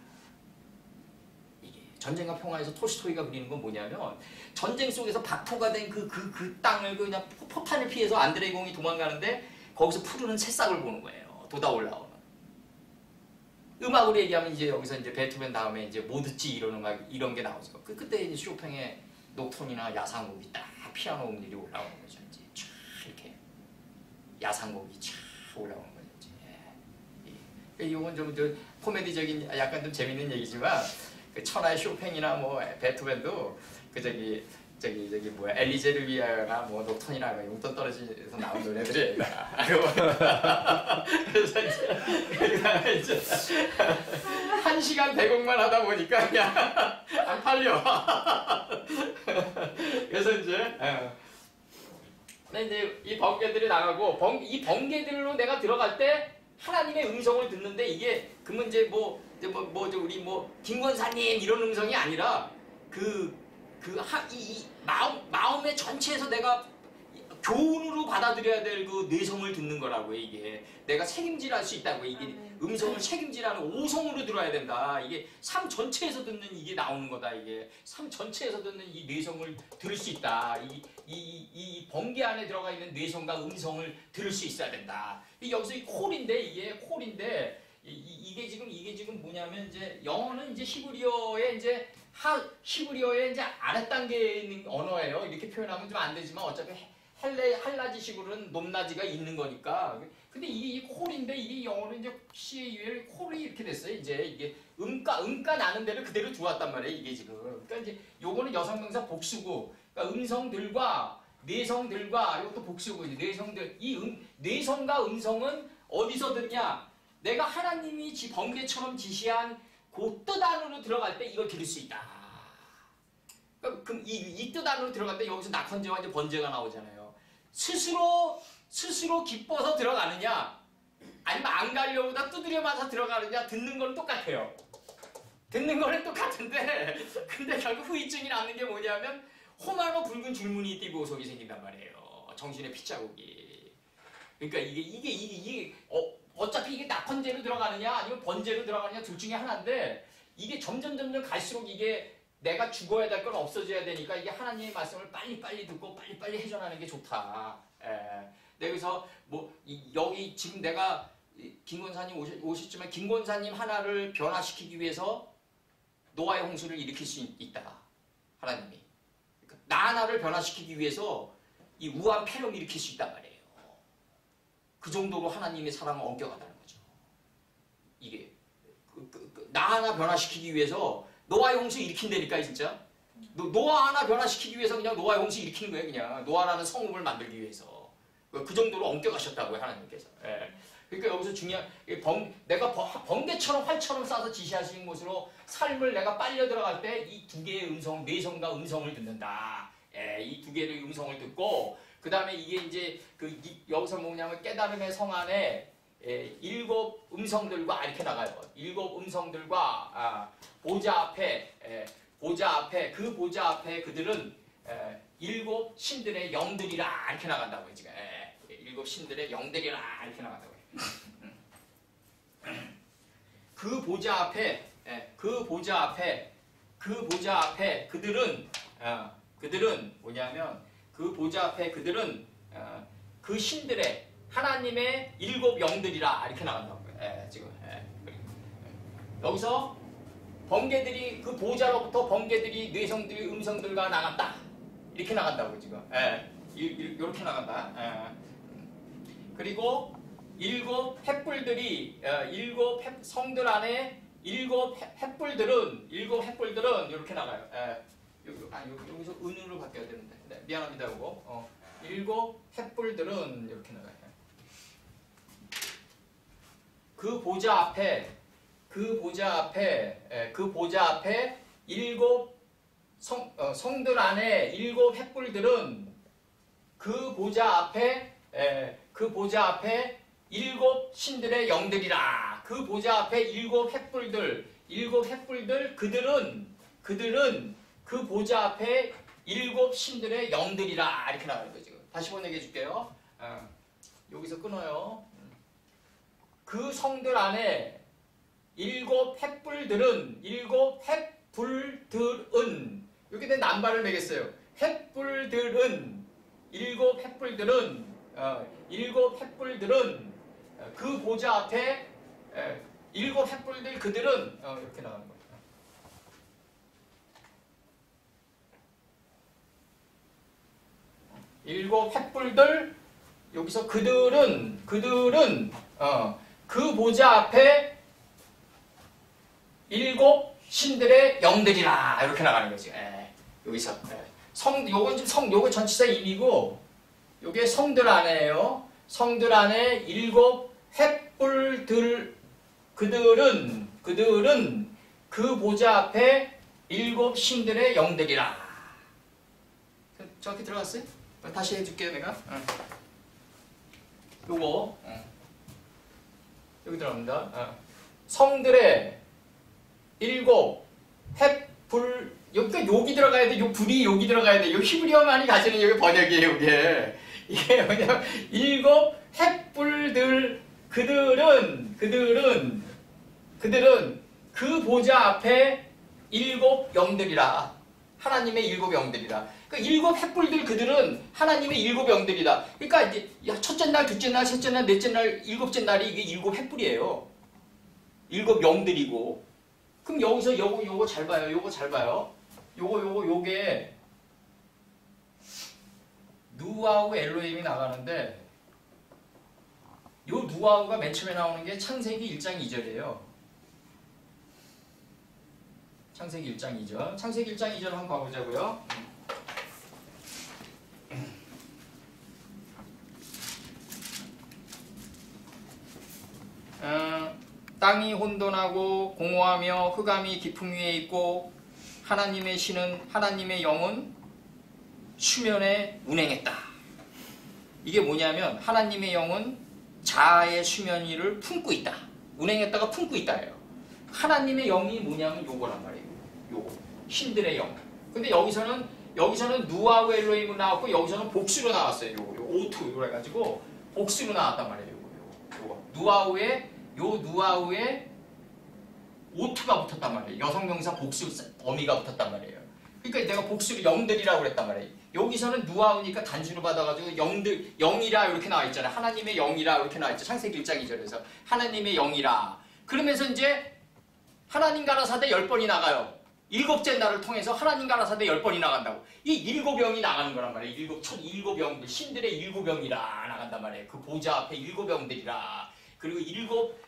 이게 전쟁과 평화에서 톨스토이가 그리는 건 뭐냐면 전쟁 속에서 박토가 된 그 땅을 그냥 포탄을 피해서 안드레이 공이 도망가는데 거기서 푸르는 새싹을 보는 거예요. 돋아 올라오는. 음악으로 얘기하면 이제 여기서 이제 베토벤 다음에 이제 뭐 듣지 이런 음악 이런 게 나오죠. 그때 이제 쇼팽의 녹톤이나 야상곡이 딱 피아노 음들이 올라오는 거죠. 이제 쫙 이렇게 야상곡이 쫙 올라오는 거죠. 이건 좀 코미디적인 약간 좀 재밌는 얘기지만 그 천하의 쇼팽이나 뭐 베토벤도 저기 뭐야 엘리제를 위하여나 뭐 녹턴이나 용돈 떨어지면서 나온 노래들이 그래서 이제 1시간 대곡만 하다 보니까 그냥 안 팔려. 그래서 이제 근데 이제 이 번개들이 나가고 이 번개들로 내가 들어갈 때 하나님의 음성을 듣는데 이게 그 문제 우리 김권사님 이런 음성이 아니라 이 마음의 전체에서 내가 교훈으로 받아들여야 될 그 뇌성을 듣는 거라고요. 이게 내가 책임질할 수 있다고. 이게 음성을 책임질하는 오성으로 들어야 된다. 이게 삶 전체에서 듣는 이게 나오는 거다. 이게 삶 전체에서 듣는 이 뇌성을 들을 수 있다. 이 번개 안에 들어가 있는 뇌성과 음성을 들을 수 있어야 된다. 여기서 이 콜인데 이게 지금 뭐냐면 이제 영어는 이제 히브리어의 이제 아랫단계에 있는 언어예요. 이렇게 표현하면 좀 안 되지만 어차피 할라지식으로는 높낮이가 있는 거니까. 근데 이게 콜인데 이게 영어는 이제 CAUL 콜이 이렇게 됐어요. 이제 이게 음가 나는 데를 그대로 두었단 말이에요. 이게 지금. 그러니까 이제 요거는 여성명사 복수고, 그러니까 음성들과 뇌성들과 이것도 복수고 이제 뇌성들 뇌성과 음성은 어디서 듣냐? 내가 하나님이 번개처럼 지시한 그 뜻 안으로 들어갈 때 이걸 들을 수 있다. 그럼 이 뜻 안으로 들어갈 때 여기서 낙헌제와 이제 번제가 나오잖아요. 스스로 기뻐서 들어가느냐, 아니면 안 가려고 다 두드려 맞아 들어가느냐, 듣는 건 똑같아요. 듣는 거는 똑같은데, 근데 결국 후유증이 남는 게 뭐냐면 험하고 붉은 줄무늬 띠고 속이 생긴단 말이에요. 정신의 핏자국이. 그러니까 이게 어차피 이게 낙헌제로 들어가느냐 아니면 번제로 들어가느냐 둘 중에 하나인데, 이게 점점 갈수록 이게 내가 죽어야 될 건 없어져야 되니까 이게 하나님의 말씀을 빨리 듣고 빨리 해전하는 게 좋다. 그래서 여기 지금 내가 김권사님 오셨지만 김권사님 하나를 변화시키기 위해서 노아의 홍수를 일으킬 수 있다. 하나님이. 그러니까 나 하나를 변화시키기 위해서 이 우한 폐렴을 일으킬 수 있단 말이에요. 그 정도로 하나님의 사랑은 엄격하다는 거죠. 이게 나 하나 변화시키기 위해서 노아의 홍수 일으킨다니까 진짜. 노아 하나 변화시키기 위해서 그냥 노아의 홍수 일으키는 거예요. 그냥 노아라는 성읍을 만들기 위해서. 그 정도로 엄격하셨다고요. 하나님께서. 그러니까 여기서 중요한 내가 번개처럼 활처럼 쏴서 지시하시는 곳으로 삶을 내가 빨려 들어갈 때 이 두 개의 음성, 뇌성과 음성을 듣는다. 이 두 개의 음성을 듣고 그 다음에 이게 이제 여기서 뭐냐면 깨달음의 성 안에 7 음성들과 이렇게 나가요. 7 음성들과 보좌 앞에 그 보좌 앞에 그들은 7 신들의 영들이라 이렇게 나간다고요. 지금 7 신들의 영들이라 이렇게 나간다고요. 그 보좌 앞에 그들은 뭐냐면 그 보좌 앞에 그들은 그 신들의 하나님의 7 영들이라 이렇게 나간다고요. 지금 여기서 번개들이 그 보좌로부터 번개들이 뇌성들이 음성들과 나간다 이렇게 나간다고요. 지금 이렇게 나간다. 그리고 7 횃불들이 7 성들 안에 7 횃불들은 이렇게 나가요. 여기서 은으로 바뀌어야 되는데. 네, 미안합니다. 이거. 7 횃불들은 이렇게 나가요. 그 보좌 앞에 7 성들 안에 7 횃불들은 그 보좌 앞에 7 신들의 영들이라. 그 보좌 앞에 7 횃불들 그들은 그 보좌 앞에 7 신들의 영들이라 이렇게 나와요. 지금 다시 번역해 줄게요. 여기서 끊어요. 그 성들 안에 7 횃불들은 이렇게 된 남발을 매겠어요. 횃불들은 7 횃불들은 그 보좌 앞에 7 횃불들 그들은 이렇게 나가는 거예요. 7 횃불들 여기서 그들은 그 보좌 앞에 7 신들의 영들이라 이렇게 나가는 거지. 여기서 요건 지금 요거 전치사 임이고, 요게 성들 안에예요. 성들 안에 일곱 횃불들, 그들은 그 보좌 앞에 일곱 신들의 영들이라. 정확히 들어갔어요? 다시 해줄게요, 내가. 요거 여기 들어갑니다. 성들의 일곱 횃불, 여기 들어가야 돼. 요 불이 여기 들어가야 돼. 요 히브리어만이 가지는 여기 번역이에요, 이게 뭐냐면 일곱 횃불들, 그들은 그 보좌 앞에 일곱 영들이라. 하나님의 일곱 영들이라. 그러니까 일곱 횃불들, 그들은 하나님의 일곱 영들이다. 그러니까 이제 첫째 날, 둘째 날, 셋째 날, 넷째 날, 일곱째 날이 이게 일곱 횃불이에요. 일곱 영들이고. 그럼 여기서 요거 잘 봐요. 요거 잘 봐요. 요게 누아우 엘로힘이 나가는데, 요 누아우가 맨 처음에 나오는 게 창세기 1장 2절이에요. 창세기 1장 2절. 창세기 1장 2절 한번 가보자고요. 땅이 혼돈하고 공허하며 흑암이 깊음 위에 있고 하나님의 영은 수면에 운행했다. 이게 뭐냐면 하나님의 영은 자아의 수면 위를 품고 있다. 운행했다가 품고 있다예요. 하나님의 영이 뭐냐면 요거란 말이에요. 요거 신들의 영. 근데 여기서는 누아우 엘로힘으로 나왔고, 여기서는 복수로 나왔어요. 요거 오투로 해가지고 복수로 나왔단 말이에요. 요거 누아우에 오투가 붙었단 말이에요. 여성명사 복수 어미가 붙었단 말이에요. 그러니까 내가 복수를 영들이라고 그랬단 말이에요. 여기서는 누아우니까 단수로 받아가지고 영이라 이렇게 나와 있잖아요. 하나님의 영이라 이렇게 나와 있죠. 창세기 1장 2절에서 하나님의 영이라. 그러면서 이제 하나님 가라사대 10번이 나가요. 일곱째 날을 통해서 하나님 가라사대 10번이 나간다고. 이 일곱 영이 나가는 거란 말이에요. 일곱 영들, 신들의 일곱 영이라 나간단 말이에요. 그 보좌 앞에 일곱 영들이라. 그리고 일곱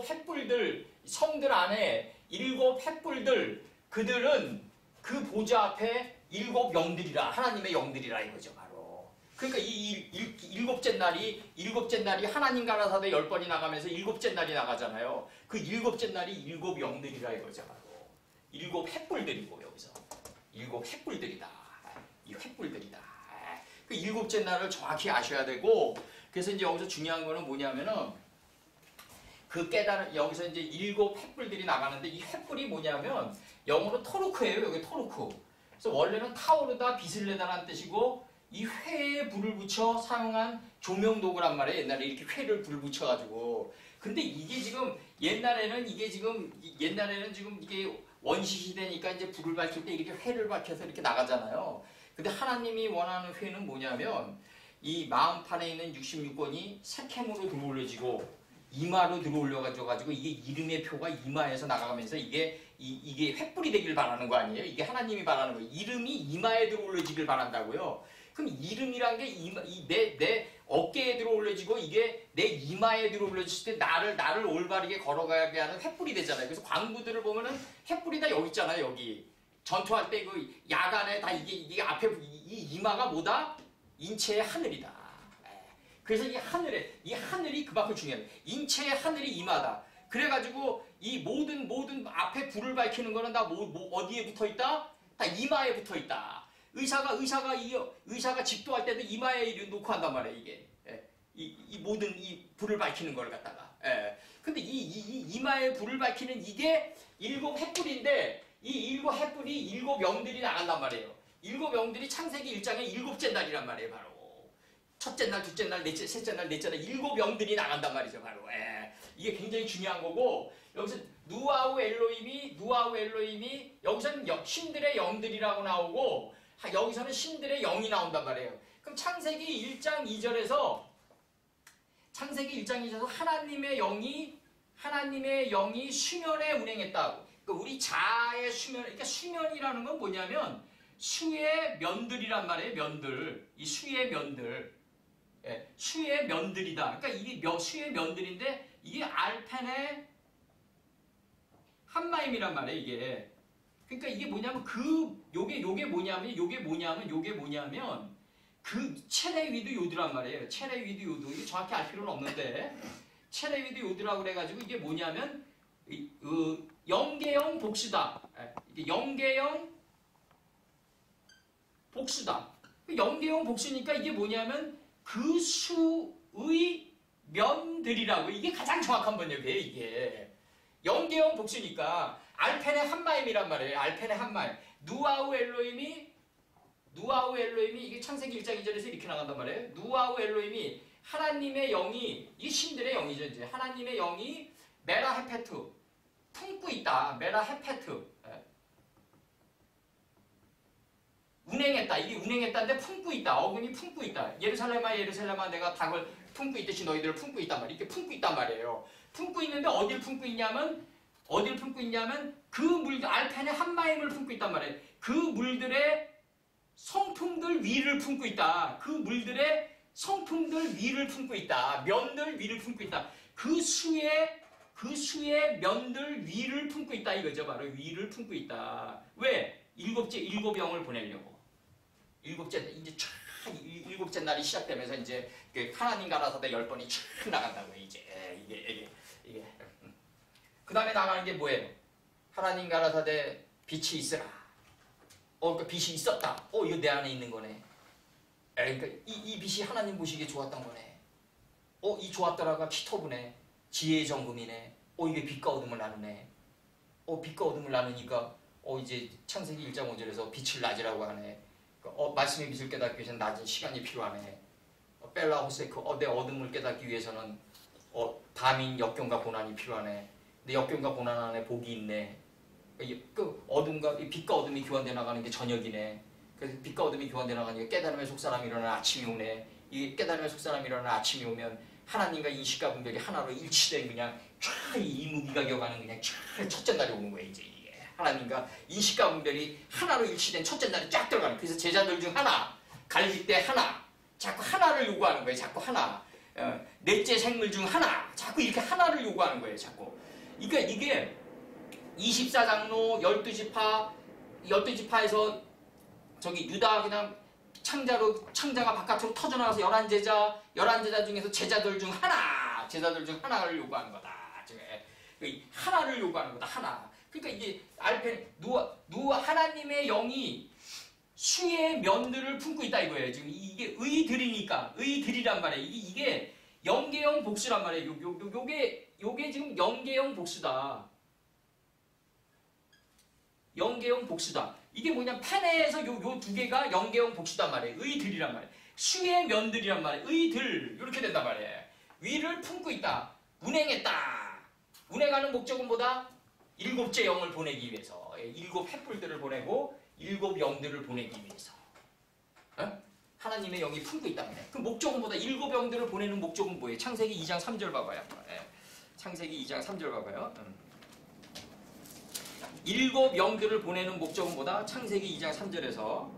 횃불들, 성들 안에 일곱 횃불들, 그들은 그 보좌 앞에 일곱 영들이라. 하나님의 영들이라 이거죠, 바로. 그러니까 이 일곱째 날이 하나님 가라사대 10번이 나가면서 일곱째 날이 나가잖아요. 그 일곱째 날이 일곱 영들이라 이거죠, 바로. 일곱 횃불들이고, 여기서 일곱 횃불들이다. 이 횃불들이다. 그 일곱째 날을 정확히 아셔야 되고, 그래서 이제 여기서 중요한 거는 뭐냐면은 그 여기서 이제 일곱 횃불들이 나가는데, 이 횃불이 뭐냐면 영어로 토르크예요. 여기 토르크. 그래서 원래는 타오르다, 빛을 내다라는 뜻이고, 이 회에 불을 붙여 사용한 조명 도구란 말이에요. 옛날에 이렇게 회를 불을 붙여가지고. 근데 이게 지금 옛날에는 지금 이게 원시 시대니까 이제 불을 밝힐 때 이렇게 회를 밝혀서 이렇게 나가잖아요. 근데 하나님이 원하는 회는 뭐냐면 이 마음판에 있는 66권이 색캠으로 들어올려지고 이마로 들어올려가지고 이게 이름의 표가 이마에서 나가면서 이게 횃불이 되길 바라는 거 아니에요? 이게 하나님이 바라는 거예요. 이름이 이마에 들어올려지길 바란다고요. 그럼 이름이란 게 내 어깨에 들어올려지고 이게 내 이마에 들어올려질 때 나를 올바르게 걸어가게 하는 횃불이 되잖아요. 그래서 광부들을 보면은 횃불이 다 여기 있잖아요. 여기 전투할 때 그 야간에 다 이게 앞에 이 이마가 뭐다? 인체의 하늘이다. 그래서 이 하늘이 그만큼 중요해요. 인체의 하늘이 이마다. 그래가지고 이 모든 앞에 불을 밝히는 거는 다 어디에 붙어 있다? 다 이마에 붙어 있다. 의사가 집도할 때도 이마에 놓고 한단 말이에요. 이게 이 모든 이 불을 밝히는 걸 갖다가. 근데 이 이마에 불을 밝히는 이게 일곱 횃불인데, 이 일곱 횃불이 일곱 영들이 나간단 말이에요. 일곱 영들이 창세기 1장의 일곱째 날이란 말이에요, 바로. 첫째 날, 둘째 날, 셋째 날, 넷째 날 일곱 영들이 나간단 말이죠, 바로. 이게 굉장히 중요한 거고, 여기서 누아우 엘로힘이 여기서는 신들의 영들이라고 나오고, 여기서는 신들의 영이 나온단 말이에요. 그럼 창세기 1장 2절에서 하나님의 영이 수면에 운행했다고. 그러니까 우리 자아의 수면, 그러니까 수면이라는 건 뭐냐면 수의 면들이란 말이에요. 면들. 이 수의 면들. 수의 면들이다. 그러니까 이게 수의 면들인데 이게 알펜의 한마임이란 말이에요. 이게 그러니까 이게 뭐냐면 요게 뭐냐면 그 체레위드 요드란 말이에요. 체레위드 요드. 이거 정확히 알 필요는 없는데 체레위드 요드라고 그래가지고 이게 뭐냐면 영계형 복수다. 이게 영계형 복수다. 영계형 복수니까 이게 뭐냐면 그 수의 면들이라고. 이게 가장 정확한 번역이에요. 이게 영계형 복수니까 알펜의 한마임이란 말이에요. 알펜의 한마임. 누아우 엘로힘이 이게 창세기 1장 2절에서 이렇게 나간단 말이에요. 누아우 엘로힘이 하나님의 영이, 이게 신들의 영이죠. 이제 하나님의 영이 메라 헤페트 품고 있다. 메라 헤페트 운행했다. 이게 운행했다는데 품고 있다. 어금이 품고 있다. 예루살렘아 내가 닭을 품고 있듯이 너희들을 품고 있단 말이에요. 이렇게 품고 있단 말이에요. 품고 있는데 어딜 품고 있냐면 그 물들, 알펜의 한마임을 품고 있단 말이에요. 그 물들의 성품들 위를 품고 있다. 그 물들의 성품들 위를 품고 있다. 면들 위를 품고 있다. 그 수의 면들 위를 품고 있다. 이거죠. 바로 위를 품고 있다. 왜? 일곱 영을 보내려고. 일곱째 날이 시작되면서 이제 그 하나님 가라사대 10번이 촥 나간다고요. 이제 이게. 그 다음에 나가는 게 뭐예요? 하나님 가라사대 빛이 있으라. 그러니까 빛이 있었다. 이거 내 안에 있는 거네. 그러니까 이 빛이 하나님 보시기에 좋았던 거네. 이 좋았더라가 피터브네. 지혜의 정금이네. 이게 빛과 어둠을 나누네. 빛과 어둠을 나누니까 이제 창세기 1장 5절에서 빛을 낮이라고 하네. 말씀의 빛을 깨닫기 위해서는 낮은 시간이 필요하네. 벨라 호세크 내 어둠을 깨닫기 위해서는 밤인 역경과 고난이 필요하네. 내 역경과 고난 안에 복이 있네. 그 어둠과 빛과 어둠이 교환돼 나가는 게 저녁이네. 그래서 빛과 어둠이 교환돼 나가는 게 깨달음의 속사람이 일어나는 아침이 오네. 이 깨달음의 속사람이 일어나는 아침이 오면 하나님과 인식과 분별이 하나로 일치된 그냥 쫙 이무기가겨가는 그냥 쫙 첫째 날이 오는 거예요. 이제 이게 하나님과 인식과 분별이 하나로 일치된 첫째 날이 쫙 들어가는. 그래서 제자들 중 하나, 갈릴때 하나, 자꾸 하나를 요구하는 거예요. 자꾸 하나. 넷째 생물 중 하나, 자꾸 이렇게 하나를 요구하는 거예요. 자꾸. 그러니까 이게 24장로 12지파에서 저기 유다 그냥 창자가 바깥으로 터져나가서 11제자 중에서 제자들 중 하나를 요구하는 거다. 하나를 요구하는 거다. 하나. 그러니까 이게 알펜 하나님의 영이 수의 면들을 품고 있다 이거예요. 지금 이게 의들이란 말이에요. 이게 영계형 복수란 말이에요. 요게 지금 영계형 복수다. 영계형 복수다. 이게 뭐냐면 펜에서 요 두 개가 영계형 복수단 말이에요. 의들이란 말이에요. 수의 면들이란 말이에요. 의들 이렇게 된단 말이에요. 위를 품고 있다. 운행했다. 운행하는 목적은 뭐다? 일곱째 영을 보내기 위해서. 일곱 횃불들을 보내고 일곱 영들을 보내기 위해서. 하나님의 영이 품고 있단 말이에요. 그 목적은 뭐다? 일곱 영들을 보내는 목적은 뭐예요? 창세기 2장 3절 봐봐요. 창세기 2장 3절 봐봐요. 일곱 영들을 보내는 목적은 뭐다? 창세기 2장 3절에서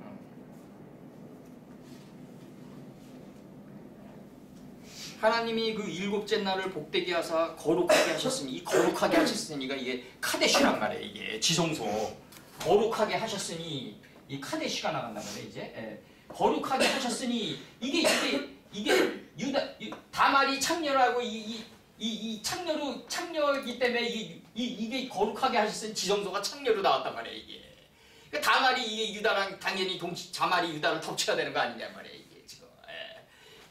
하나님이 그 일곱째 날을 복되게 하사 거룩하게 하셨으니 이 거룩하게 하셨으니가 이게 카데시란 말이에요. 이게 지성소 거룩하게 하셨으니 이 카데시가 나간단 말이에요. 이제 거룩하게 하셨으니 이게 다말이 창녀라고 이 창녀이기 때문에 이게 거룩하게 하셨으니 지성소가 창녀로 나왔단 말이에요. 이게 그러니까 다말이 이게 유다랑 당연히 자말이 유다를 덮쳐야 되는 거 아니냐 말이에요.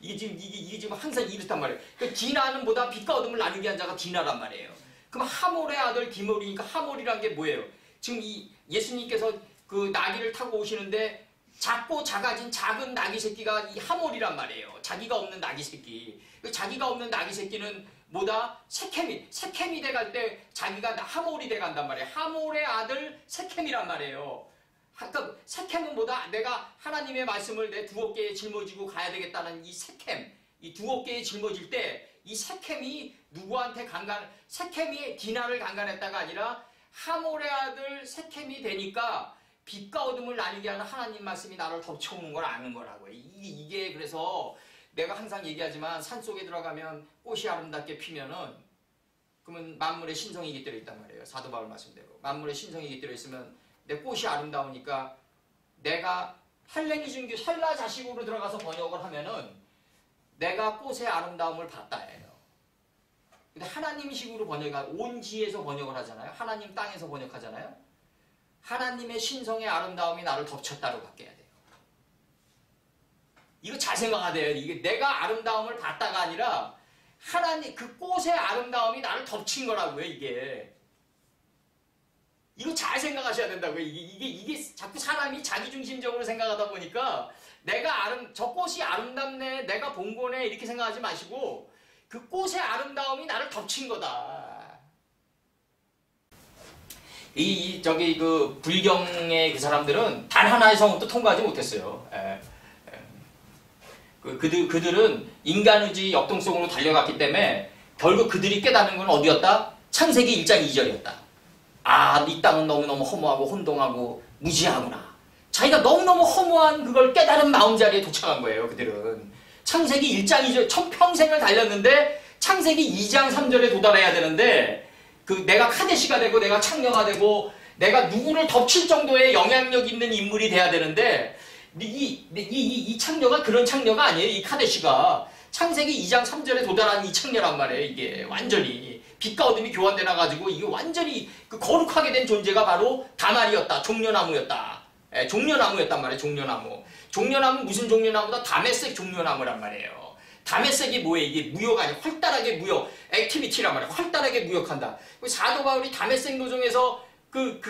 이게 지금 이게 지금 항상 이렇단 말이에요. 그러니까 디나는 보다 빛과 어둠을 나누게 한 자가 디나란 말이에요. 그럼 하몰의 아들 디몰이니까 하몰이란 게 뭐예요? 지금 이 예수님께서 그 나귀를 타고 오시는데 작고 작아진 작은 나귀 새끼가 이 하몰이란 말이에요. 자기가 없는 나귀 새끼. 자기가 없는 나귀 새끼는 뭐다? 세켐이 돼갈 때 자기가 하몰이 돼간단 말이에요. 하몰의 아들 세켐이란 말이에요. 그러니까 세켐은 뭐다? 내가 하나님의 말씀을 내 두 어깨에 짊어지고 가야 되겠다는 이 세켐. 이 두 어깨에 짊어질 때 이 세켐이 누구한테 세켐이 디나를 강간했다가 아니라 하몰의 아들 세켐이 되니까 빛과 어둠을 나뉘게 하는 하나님 말씀이 나를 덮쳐오는 걸 아는 거라고요. 이게 그래서 내가 항상 얘기하지만 산속에 들어가면 꽃이 아름답게 피면은 그러면 만물의 신성이 깃들어 있단 말이에요. 사도 바울 말씀대로. 만물의 신성이 깃들어 있으면 내 꽃이 아름다우니까 내가 헬레니즘교 헬라 자식으로 들어가서 번역을 하면은 내가 꽃의 아름다움을 봤다예요. 근데 하나님식으로 온 지에서 번역을 하잖아요. 하나님 땅에서 번역하잖아요. 하나님의 신성의 아름다움이 나를 덮쳤다로 바뀌어야 돼요. 이거 잘 생각해야 돼요. 이게 내가 아름다움을 봤다가 아니라 하나님 그 꽃의 아름다움이 나를 덮친 거라고요. 이게 이거 잘 생각하셔야 된다고요. 이게 자꾸 사람이 자기중심적으로 생각하다 보니까 저 꽃이 아름답네, 내가 본 거네 이렇게 생각하지 마시고 그 꽃의 아름다움이 나를 덮친 거다. 그 불경의 그 사람들은 단 하나의 성읍도 통과하지 못했어요. 그들은 인간의지 역동성으로 달려갔기 때문에 결국 그들이 깨닫는 건 어디였다? 창세기 1장 2절이었다. 아, 이 땅은 너무너무 허무하고 혼동하고 무지하구나. 자기가 너무너무 허무한 그걸 깨달은 마음자리에 도착한 거예요. 그들은 창세기 1장 2절 천평생을 달렸는데 창세기 2장 3절에 도달해야 되는데 내가 카데시가 되고 내가 창녀가 되고 내가 누구를 덮칠 정도의 영향력 있는 인물이 돼야 되는데 이 창녀가 그런 창녀가 아니에요. 이 카데시가 창세기 2장 3절에 도달한 이 창녀란 말이에요. 이게 완전히 빛과 어둠이 교환돼 나가지고 이게 완전히 그 거룩하게 된 존재가 바로 다말이었다. 종려나무였다. 종려나무였단 말이에요. 종려나무. 종려나무 무슨 종려나무다? 다메섹 종려나무란 말이에요. 다메섹이 뭐예요? 이게 무역 아니에요. 활달하게 무역, 액티비티란 말이에요. 활달하게 무역한다. 사도 바울이 다메섹 노정에서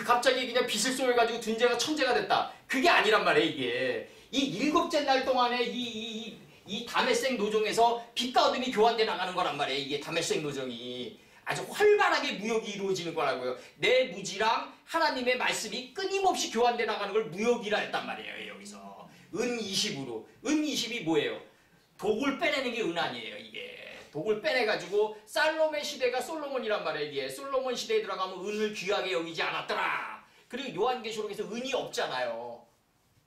갑자기 그냥 빛을 쏘여가지고 둔재가 천재가 됐다. 그게 아니란 말이에요. 이게 이 7째 날 동안에 이 다메섹 노정에서 빛과 어둠이 교환돼 나가는 거란 말이에요. 이게 다메섹 노정이 아주 활발하게 무역이 이루어지는 거라고요. 내 무지랑 하나님의 말씀이 끊임없이 교환돼 나가는 걸 무역이라 했단 말이에요. 여기서 은 20으로 은 20이 뭐예요? 독을 빼내는 게 은 아니에요. 이게 독을 빼내가지고 살로메 시대가 솔로몬이란 말이에요. 이게 솔로몬 시대에 들어가면 은을 귀하게 여기지 않았더라. 그리고 요한계시록에서 은이 없잖아요.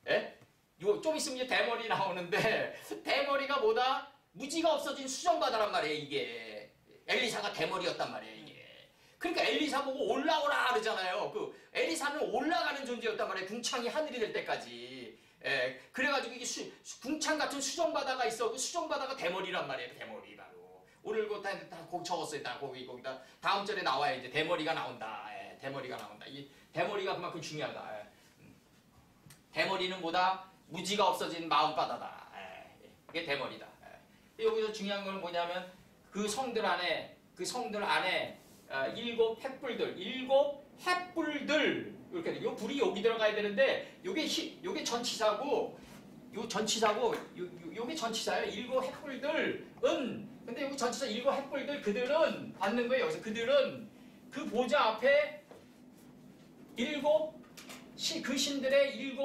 예? 좀 있으면 이제 대머리 나오는데 대머리가 뭐다? 무지가 없어진 수정바다란 말이에요. 이게 엘리사가 대머리였단 말이에요. 이게 그러니까 엘리사 보고 올라오라 그러잖아요. 엘리사는 올라가는 존재였단 말이에요. 궁창이 하늘이 될 때까지. 그래가지고 이게 궁창 같은 수정바다가 있어. 그 수정바다가 대머리란 말이에요. 대머리 바로 오늘 다 거기 적었어요. 거기다 다음 절에 나와요. 이제 대머리가 나온다. 대머리가 나온다. 이 대머리가 그만큼 중요하다. 대머리는 뭐다? 무지가 없어진 마음바다다. 이게 대머리다. 여기서 중요한 건 뭐냐면 그 성들 안에 7 횃불들 이렇게 요 불이 여기 들어가야 되는데 요게 전치사고 요게 전치사예요. 7 횃불들은 근데 여기 전치사 7 횃불들 그들은 받는 거예요. 여기서 그들은 그 보좌 앞에 그 신들의 7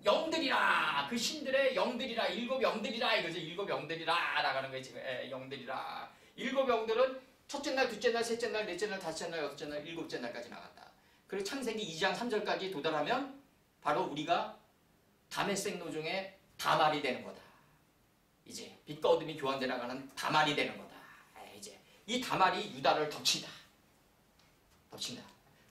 영들이라. 그 신들의 영들이라. 7 영들이라 이거죠. 7 영들이라 나가는 거예요. 지금 영들이라. 7 영들은 첫째 날, 둘째 날, 셋째 날, 넷째 날, 다섯째 날, 여섯째 날, 7째 날까지 나갔다. 그리고 창세기 2장 3절까지 도달하면 바로 우리가 다메섹 노종의 다말이 되는 거다. 이제 빛과 어둠이 교환돼 나가는 다말이 되는 거다. 이제 이 다말이 유다를 덮친다.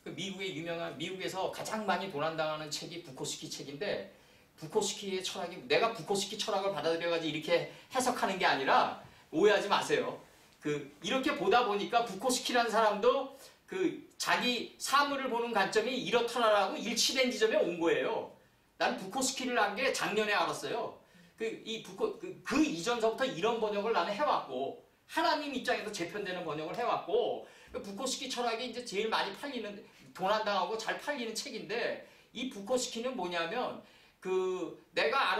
미국에서 가장 많이 도난당하는 책이 부코스키 책인데 부코스키의 철학이 내가 부코스키 철학을 받아들여가지고 이렇게 해석하는 게 아니라 오해하지 마세요. 이렇게 보다 보니까 부코스키라는 사람도 자기 사물을 보는 관점이 이렇더라라고 일치된 지점에 온 거예요. 난 부코스키를 한 게 작년에 알았어요. 그 이전서부터 이런 번역을 나는 해왔고 하나님 입장에서 재편되는 번역을 해왔고 부코스키 철학이 이제 제일 많이 팔리는 도난당하고 잘 팔리는 책인데 이 부코스키는 뭐냐면 내가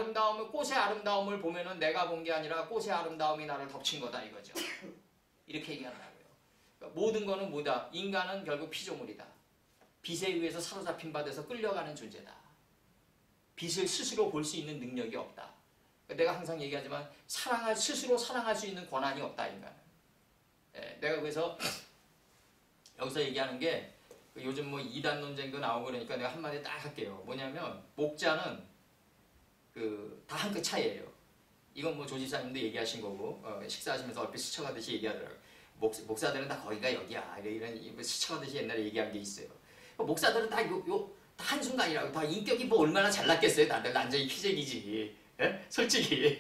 꽃의 아름다움을 보면은 내가 본 게 아니라 꽃의 아름다움이 나를 덮친 거다 이거죠. 이렇게 얘기한다고요. 그러니까 모든 거는 뭐다? 인간은 결국 피조물이다. 빛에 의해서 사로잡힌 바 돼서 끌려가는 존재다. 빛을 스스로 볼 수 있는 능력이 없다. 그러니까 내가 항상 얘기하지만 스스로 사랑할 수 있는 권한이 없다 인간은. 내가 그래서 여기서 얘기하는 게 요즘 뭐 이단 논쟁도 나오고 그러니까 내가 한마디 딱 할게요. 뭐냐면 목자는 다 한 끗 차이예요. 이건 뭐 조지사님도 얘기하신 거고 식사하시면서 얼핏 스쳐가듯이 얘기하더라고요. 목사들은 다 거기가 여기야. 이런 스쳐가듯이 옛날에 얘기한 게 있어요. 목사들은 다 한순간이라고 다 인격이 뭐 얼마나 잘났겠어요. 다들 난쟁이 키재기지. 예? 솔직히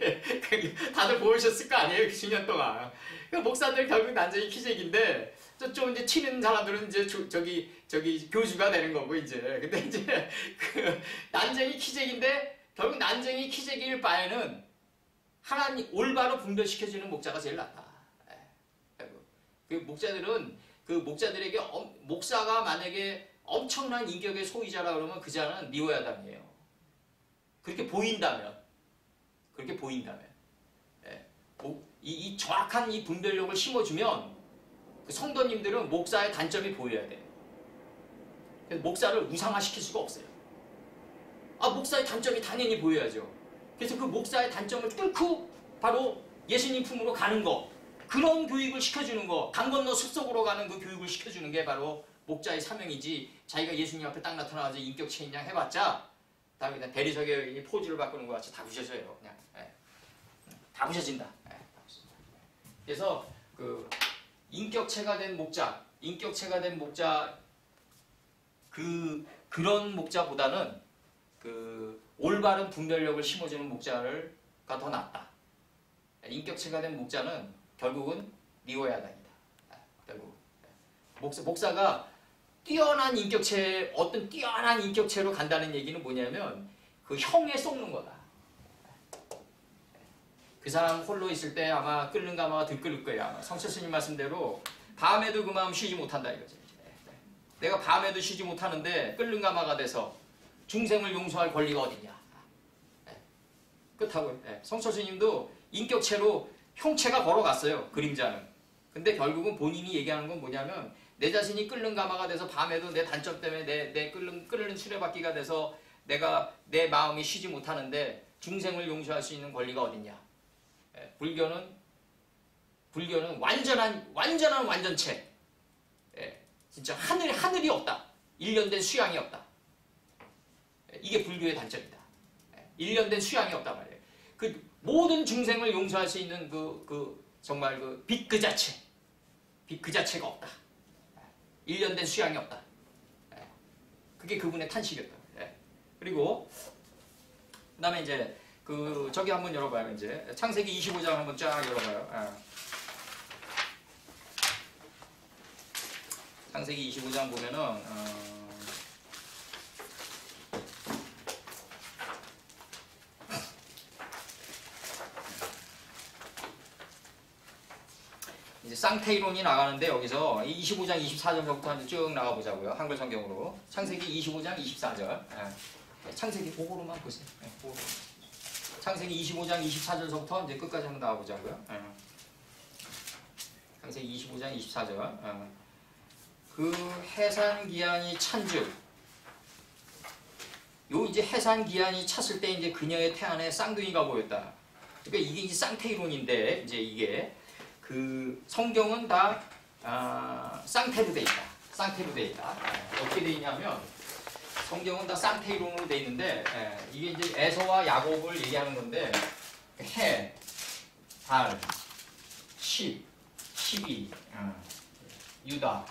다들 보이셨을 거 아니에요? 10년 동안. 그러니까 목사들 결국 난쟁이 키재기인데 좀 이제 튀는 사람들은 이제 저기 교주가 되는 거고 이제. 근데 이제 그 난쟁이 키재기인데 결국 난쟁이 키재기일 바에는 하나님 올바로 분별시켜주는 목자가 제일 낫다. 예. 그 목자들은 그 목자들에게 목사가 만약에 엄청난 인격의 소유자라 그러면 그 자는 리워야담이에요. 그렇게 보인다면. 예. 이 정확한 이 분별력을 심어주면 그 성도님들은 목사의 단점이 보여야 돼요. 그래서 목사를 우상화시킬 수가 없어요. 목사의 단점이 당연히 보여야죠. 그래서 그 목사의 단점을 뚫고 바로 예수님 품으로 가는 거, 그런 교육을 시켜주는 거, 강 건너 숲속으로 가는 그 교육을 시켜주는 게 바로 목자의 사명이지. 자기가 예수님 앞에 딱 나타나서 인격체 인양 해봤자 다 그냥 대리석에 포즈를 바꾸는 것 같이 다 부셔져요. 그냥 다 부셔진다. 다 부셔진다. 그래서 그 인격체가 된 목자 그런 목자보다는 그 올바른 분별력을 심어주는 목자가 더 낫다. 인격체가 된 목자는 결국은 리워야다니다. 결국 목사가 뛰어난 인격체로 간다는 얘기는 뭐냐면 그 형에 쏟는 거다. 그 사람 홀로 있을 때 아마 끓는 가마가 들끓을 거예요. 아마 성철스님 말씀대로 밤에도 그 마음 쉬지 못한다 이거죠. 내가 밤에도 쉬지 못하는데 끓는 가마가 돼서 중생을 용서할 권리가 어딨냐. 그렇다고요. 성철스님도 인격체로 형체가 걸어갔어요. 그림자는. 근데 결국은 본인이 얘기하는 건 뭐냐면 내 자신이 끓는 가마가 돼서 밤에도 내 단점 때문에 내 끓는 수레바퀴가 돼서 내 마음이 쉬지 못하는데 중생을 용서할 수 있는 권리가 어딨냐. 불교는 완전한 완전체. 진짜 하늘이 없다. 일련된 수양이 없다. 이게 불교의 단점이다. 일련된 수양이 없단 말이에요. 그 모든 중생을 용서할 수 있는 정말 빛 그 자체가 없다. 일련된 수양이 없다. 그게 그분의 탄식이었다. 그리고 그다음에 이제 저기 한번 열어봐요. 이제 창세기 25장 한번 쫙 열어봐요. 창세기 25장 보면은 이제 쌍태이론이 나가는데 여기서 25장 24절부터 쭉 나가보자고요. 한글 성경으로. 창세기 25장 24절. 창세기 그거로만 보세요. 창세기 25장 24절부터 이제 끝까지 한번 나가보자고요. 창세기 25장 24절. 그 해산기한이 찬즉. 요 이제 해산기한이 찼을 때 이제 그녀의 태안에 쌍둥이가 보였다. 그러니까 이게 이제 쌍태이론인데 이제 이게 그 성경은 다 쌍태로 돼 있다. 쌍태로 돼 있다. 어떻게 돼 있냐면 성경은 다 쌍태이론으로 돼 있는데 이게 이제 에서와 야곱을 얘기하는 건데 해, 달, 12, 유다,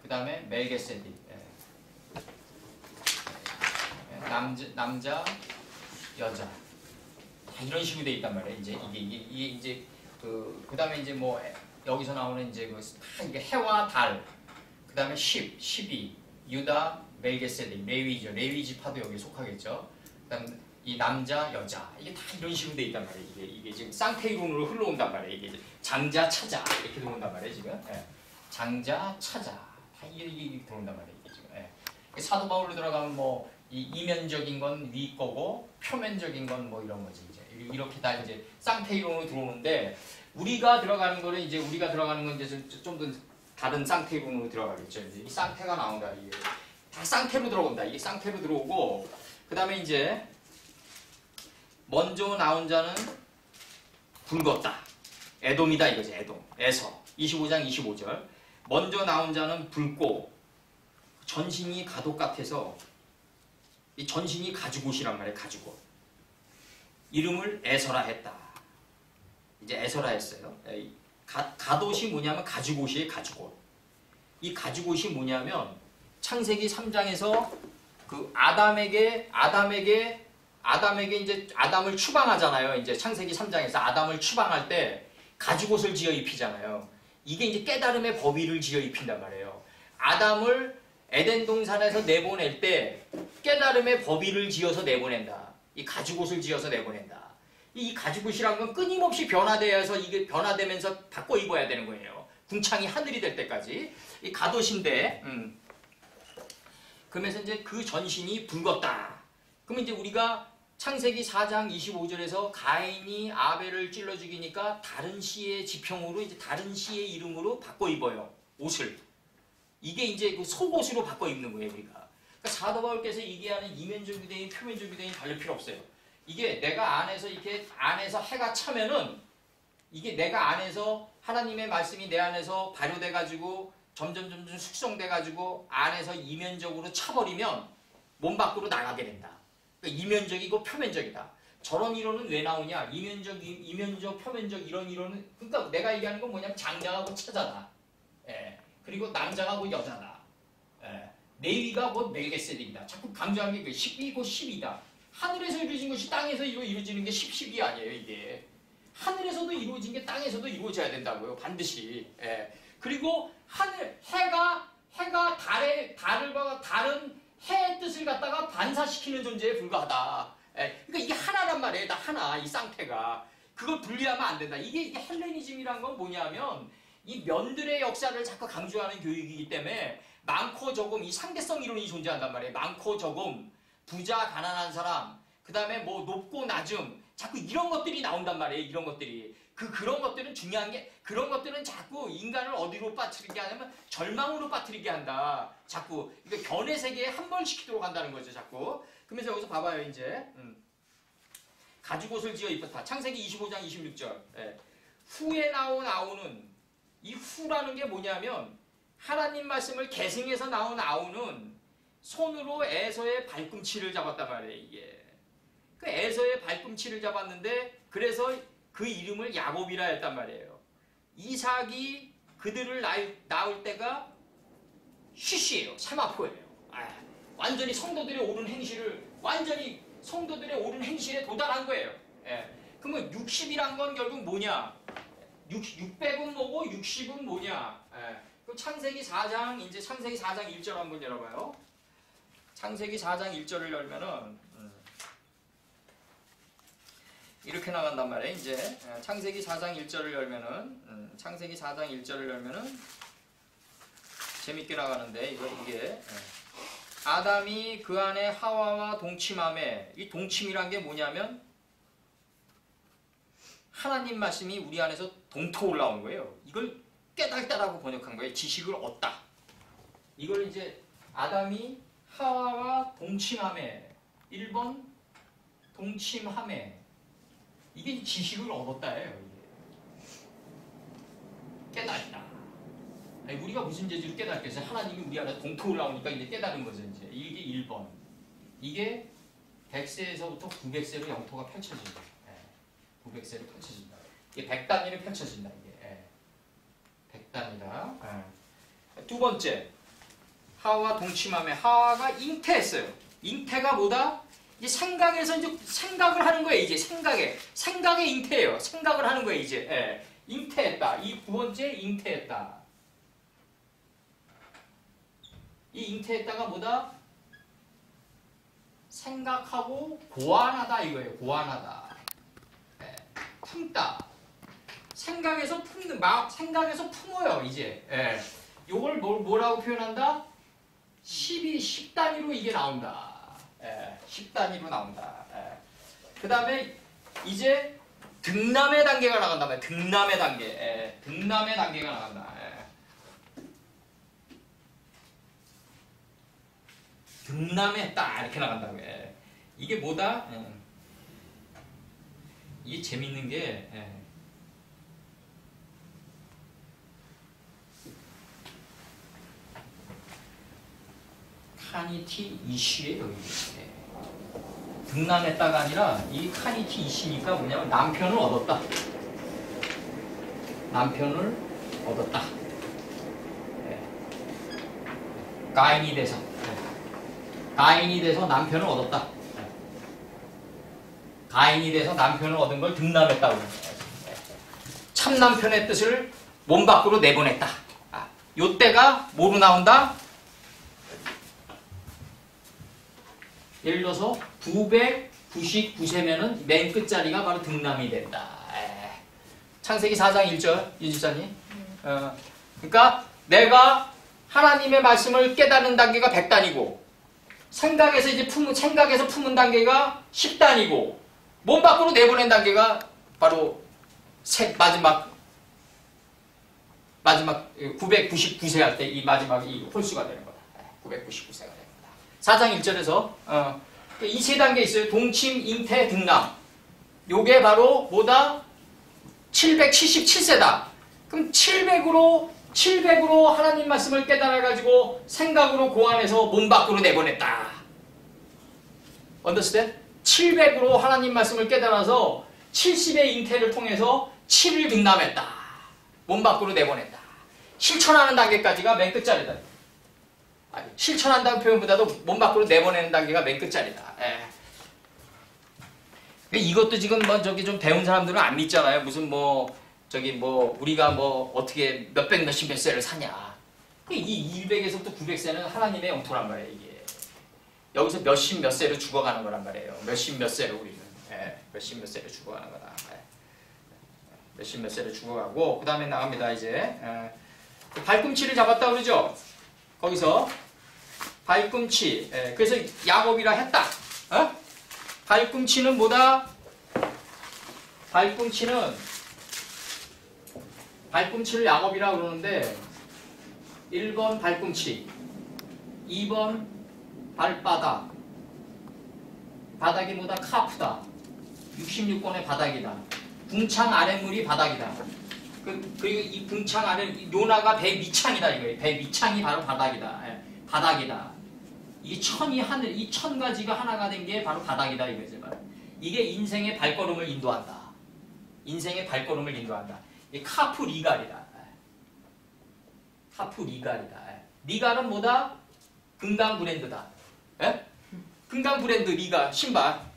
그 다음에 멜게세디, 남자, 여자 다 이런 식으로 돼 있단 말이에요. 이제 이게 이제 그 다음에 이제 뭐 여기서 나오는 이제 이게 해와 달, 그 다음에 12, 유다, 멜게세디, 레위죠. 레위 지파도 여기에 속하겠죠. 그다음 이 남자, 여자 이게 다 이런 식으로 돼 있단 말이에요. 이게 지금 쌍태이론으로 흘러온단 말이에요. 이게 장자, 차자 이렇게 들어온단 말이에요. 지금 장자, 차자 다 이게 들어온단 말이에요. 이게 지금 사도 바울로 들어가면 뭐 이면적인 건 위 거고 표면적인 건 뭐 이런 거지. 이제 이렇게 다 이제 쌍태이론으로 들어오는데 우리가 들어가는 건 이제 좀 더 다른 쌍태이론으로 들어가겠죠. 이제 이 쌍태가 나온다. 이게 다 쌍태로 들어온다. 이게 쌍태로 들어오고 그 다음에 이제 먼저 나온 자는 붉었다. 에돔이다 이거지. 에돔. 에서 25장 25절. 먼저 나온 자는 붉고 전신이 가독 같아서 이 전신이 가죽옷이란 말이에요. 가죽옷. 이름을 에서라 했다. 이제 에서라 했어요. 가옷이 뭐냐면 가죽옷이에요. 가죽옷. 이 가죽옷이 뭐냐면 창세기 3장에서 그 아담에게 이제 아담을 추방하잖아요. 이제 창세기 3장에서 아담을 추방할 때 가죽옷을 지어 입히잖아요. 이게 이제 깨달음의 법의를 지어 입힌단 말이에요. 아담을 에덴 동산에서 내보낼 때 깨달음의 법의를 지어서 내보낸다. 이 가죽옷을 지어서 내보낸다. 이 가죽옷이란 건 끊임없이 변화되어서 이게 변화되면서 바꿔 입어야 되는 거예요. 궁창이 하늘이 될 때까지. 이 갓옷인데, 그러면서 이제 그 전신이 붉었다. 그러면 이제 우리가 창세기 4장 25절에서 가인이 아벨을 찔러 죽이니까 다른 씨의 지평으로 이제 다른 씨의 이름으로 바꿔 입어요. 옷을. 이게 이제 그 속옷으로 바꿔 입는 거예요, 우리가. 그러니까 사도 바울께서 얘기하는 이면적 유대인, 표면적 유대인 다를 필요 없어요. 이게 내가 안에서 이렇게 안에서 해가 차면은 이게 내가 안에서 하나님의 말씀이 내 안에서 발효돼 가지고 점점 숙성돼 가지고 안에서 이면적으로 차버리면 몸 밖으로 나가게 된다. 그러니까 이면적이고 표면적이다. 저런 이론은 왜 나오냐? 이면적, 표면적 이런 이론은 그러니까 내가 얘기하는 건 뭐냐면 장자하고 차자다. 예. 그리고 남자하고 여자다. 예. 레위가 곧 멜게세덱이다. 자꾸 강조하는 게 10이고 10이다. 하늘에서 이루어진 것이 땅에서 이루어지는 게 10이 아니에요, 이게. 하늘에서도 이루어진 게 땅에서도 이루어져야 된다고요, 반드시. 예. 그리고 해가 다른 해의 뜻을 갖다가 반사시키는 존재에 불과하다. 예. 그러니까 이게 하나란 말이에요, 다 하나, 이 쌍태가. 그걸 분리하면 안 된다. 이게 헬레니즘이란 건 뭐냐면 이 면들의 역사를 자꾸 강조하는 교육이기 때문에 많고 적음, 이 상대성 이론이 존재한단 말이에요. 많고 적음, 부자, 가난한 사람, 그 다음에 뭐 높고 낮음, 자꾸 이런 것들이 나온단 말이에요. 이런 것들이. 그런 것들은 중요한 게, 그런 것들은 자꾸 인간을 어디로 빠뜨리게 하냐면 절망으로 빠뜨리게 한다. 자꾸. 그러니까 견해 세계에 함몰시키도록 한다는 거죠, 자꾸. 그러면서 여기서 봐봐요, 이제. 가죽옷을 지어 입었다. 창세기 25장 26절. 예. 후에 나온 아우는, 이 후라는 게 뭐냐면 하나님 말씀을 계승해서 나온 아우는 손으로 에서의 발꿈치를 잡았단 말이에요, 이게. 그 에서의 발꿈치를 잡았는데 그래서 그 이름을 야곱이라 했단 말이에요. 이삭이 그들을 낳을 때가 쉬쉬예요. 세마포예요. 완전히 성도들의 옳은 행실에 도달한 거예요. 예. 그러면 60이란 건 결국 뭐냐? 600은 뭐고 60은 뭐냐? 예. 그럼 창세기 4장 1절 한번 열어봐요. 창세기 4장 1절을 열면은 이렇게 나간단 말이에요. 이제 창세기 4장 1절을 열면은 재밌게 나가는데 이게 아담이 그 안에 하와와 동침함에, 이 동침이란 게 뭐냐면 하나님 말씀이 우리 안에서 동토 올라온 거예요. 이걸 깨달다라고 번역한 거예요. 지식을 얻다. 이걸 이제 아담이 하와와 동침함에, 1번 동침함에, 이게 지식을 얻었다예요. 깨달다. 아니, 우리가 무슨 재주로 깨닫겠어요? 하나님이 우리 안에 동토 올라오니까 이제 깨달은 거죠. 이게 1번. 이게 100세에서부터 900세로 영토가 펼쳐진다. 900세로 펼쳐진다. 이게 100단위로 펼쳐진다. 이게 100단위다. 두 번째, 하와와 동침함에 하와가 잉태했어요. 잉태가 뭐다? 이제 생각에서 이제 생각을 하는 거예요. 이제 생각의 잉태예요. 생각을 하는 거예요. 이제 잉태했다. 이 두 번째 잉태했다. 이 잉태했다가 뭐다? 생각하고 고안하다 이거예요. 고안하다. 품다. 생각에서 품어요. 이제. 요걸 뭐라고 표현한다? 10단위로 이게 나온다. 10단위로 나온다. 그 다음에 이제 등남의 단계가 나간단 말이에요. 등남의 단계. 등남의 단계가 나간다. 등남에 딱 이렇게 나간다고. 이게 뭐다? 이게 재밌는 게 카니티 이시예요. 등남했다가 아니라 이 카니티 이시니까 뭐냐면 남편을 얻었다. 남편을 얻었다. 가인이 돼서 가인이 돼서 남편을 얻었다. 가인이 돼서 남편을 얻은 걸 득남했다고. 참 남편의 뜻을 몸 밖으로 내보냈다. 요때가 뭐로 나온다? 예를 들어서 999세면은 맨 끝자리가 바로 득남이 된다. 창세기 4장 1절 유지사님. 그러니까 내가 하나님의 말씀을 깨닫는 단계가 100단이고 생각에서 품은 단계가 10단이고 몸 밖으로 내보낸 단계가 바로 마지막 999세 할 때 이 마지막 이 홀수가 되는 거다. 999세가 되는 거다. 4장 1절에서 이 세 단계 있어요. 동침, 잉태, 득남. 요게 바로 뭐다? 777세다. 그럼 700으로 하나님 말씀을 깨달아가지고 생각으로 고안해서 몸 밖으로 내보냈다. Understand? 700으로 하나님 말씀을 깨달아서 70의 잉태를 통해서 7을 득남했다. 몸 밖으로 내보낸다. 실천하는 단계까지가 맨 끝자리다. 아니, 실천한다는 표현보다도 몸 밖으로 내보내는 단계가 맨 끝자리다. 이것도 지금 좀 배운 사람들은 안 믿잖아요. 무슨 우리가 어떻게 몇십 몇 세를 사냐. 이 100에서부터 900세는 하나님의 영토란 말이에요, 이게. 여기서 몇십 몇 세로 죽어가는 거란 말이에요. 몇십 몇 세로 우리는. 몇십 몇 세로 죽어가는 거다. 몇십 몇 세로 죽어가고, 그 다음에 나갑니다, 이제. 발꿈치를 잡았다 그러죠? 거기서. 발꿈치. 그래서 야곱이라 했다. 발꿈치는 뭐다? 발꿈치를 야곱이라 그러는데 1번 발꿈치, 2번 발바닥. 바닥이 뭐다? 카프다. 66권의 바닥이다. 궁창 아랫물이 바닥이다. 그리고 이 궁창 아래 요나가 배 밑창이다 이거예요. 배 밑창이 바로 바닥이다. 바닥이다. 이 천이 하늘, 이 천 가지가 하나가 된 게 바로 바닥이다 이거죠. 이게 인생의 발걸음을 인도한다. 인생의 발걸음을 인도한다. 이 카프 리갈이다. 카프 리갈이다. 리갈은 뭐다? 금강 브랜드다. 금강 브랜드 리갈 신발.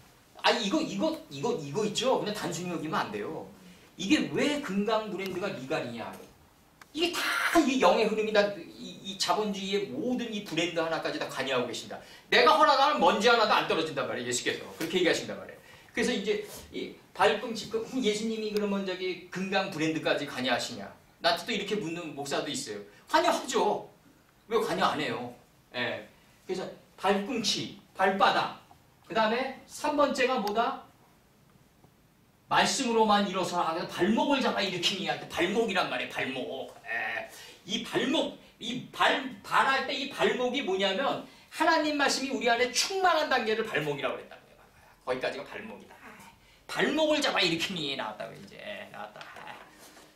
이거 있죠. 그냥 단순히 여기면 안 돼요. 이게 왜 금강 브랜드가 리갈이냐? 이게 다 이 영의 흐름이다. 이 자본주의의 모든 이 브랜드 하나까지 다 관여하고 계신다. 내가 허락하면 먼지 하나도 안 떨어진단 말이에요. 예수께서 그렇게 얘기하신단 말이에요. 그래서 이제 이 발꿈치, 예수님이 그러면 금강 브랜드까지 관여하시냐? 나한테 또 이렇게 묻는 목사도 있어요. 관여하죠. 왜 관여 안 해요? 그래서 발꿈치, 발바닥. 그 다음에 3번째가 뭐다? 말씀으로만 일어서라. 발목을 잡아 일으키니 할 때 발목이란 말이에요. 발목. 이 발목, 발할 때 이 발목이 뭐냐면 하나님 말씀이 우리 안에 충만한 단계를 발목이라고 그랬다는 거예요. 거기까지가 발목이다. 발목을 잡아 일으키니 나왔다고 이제 나왔다.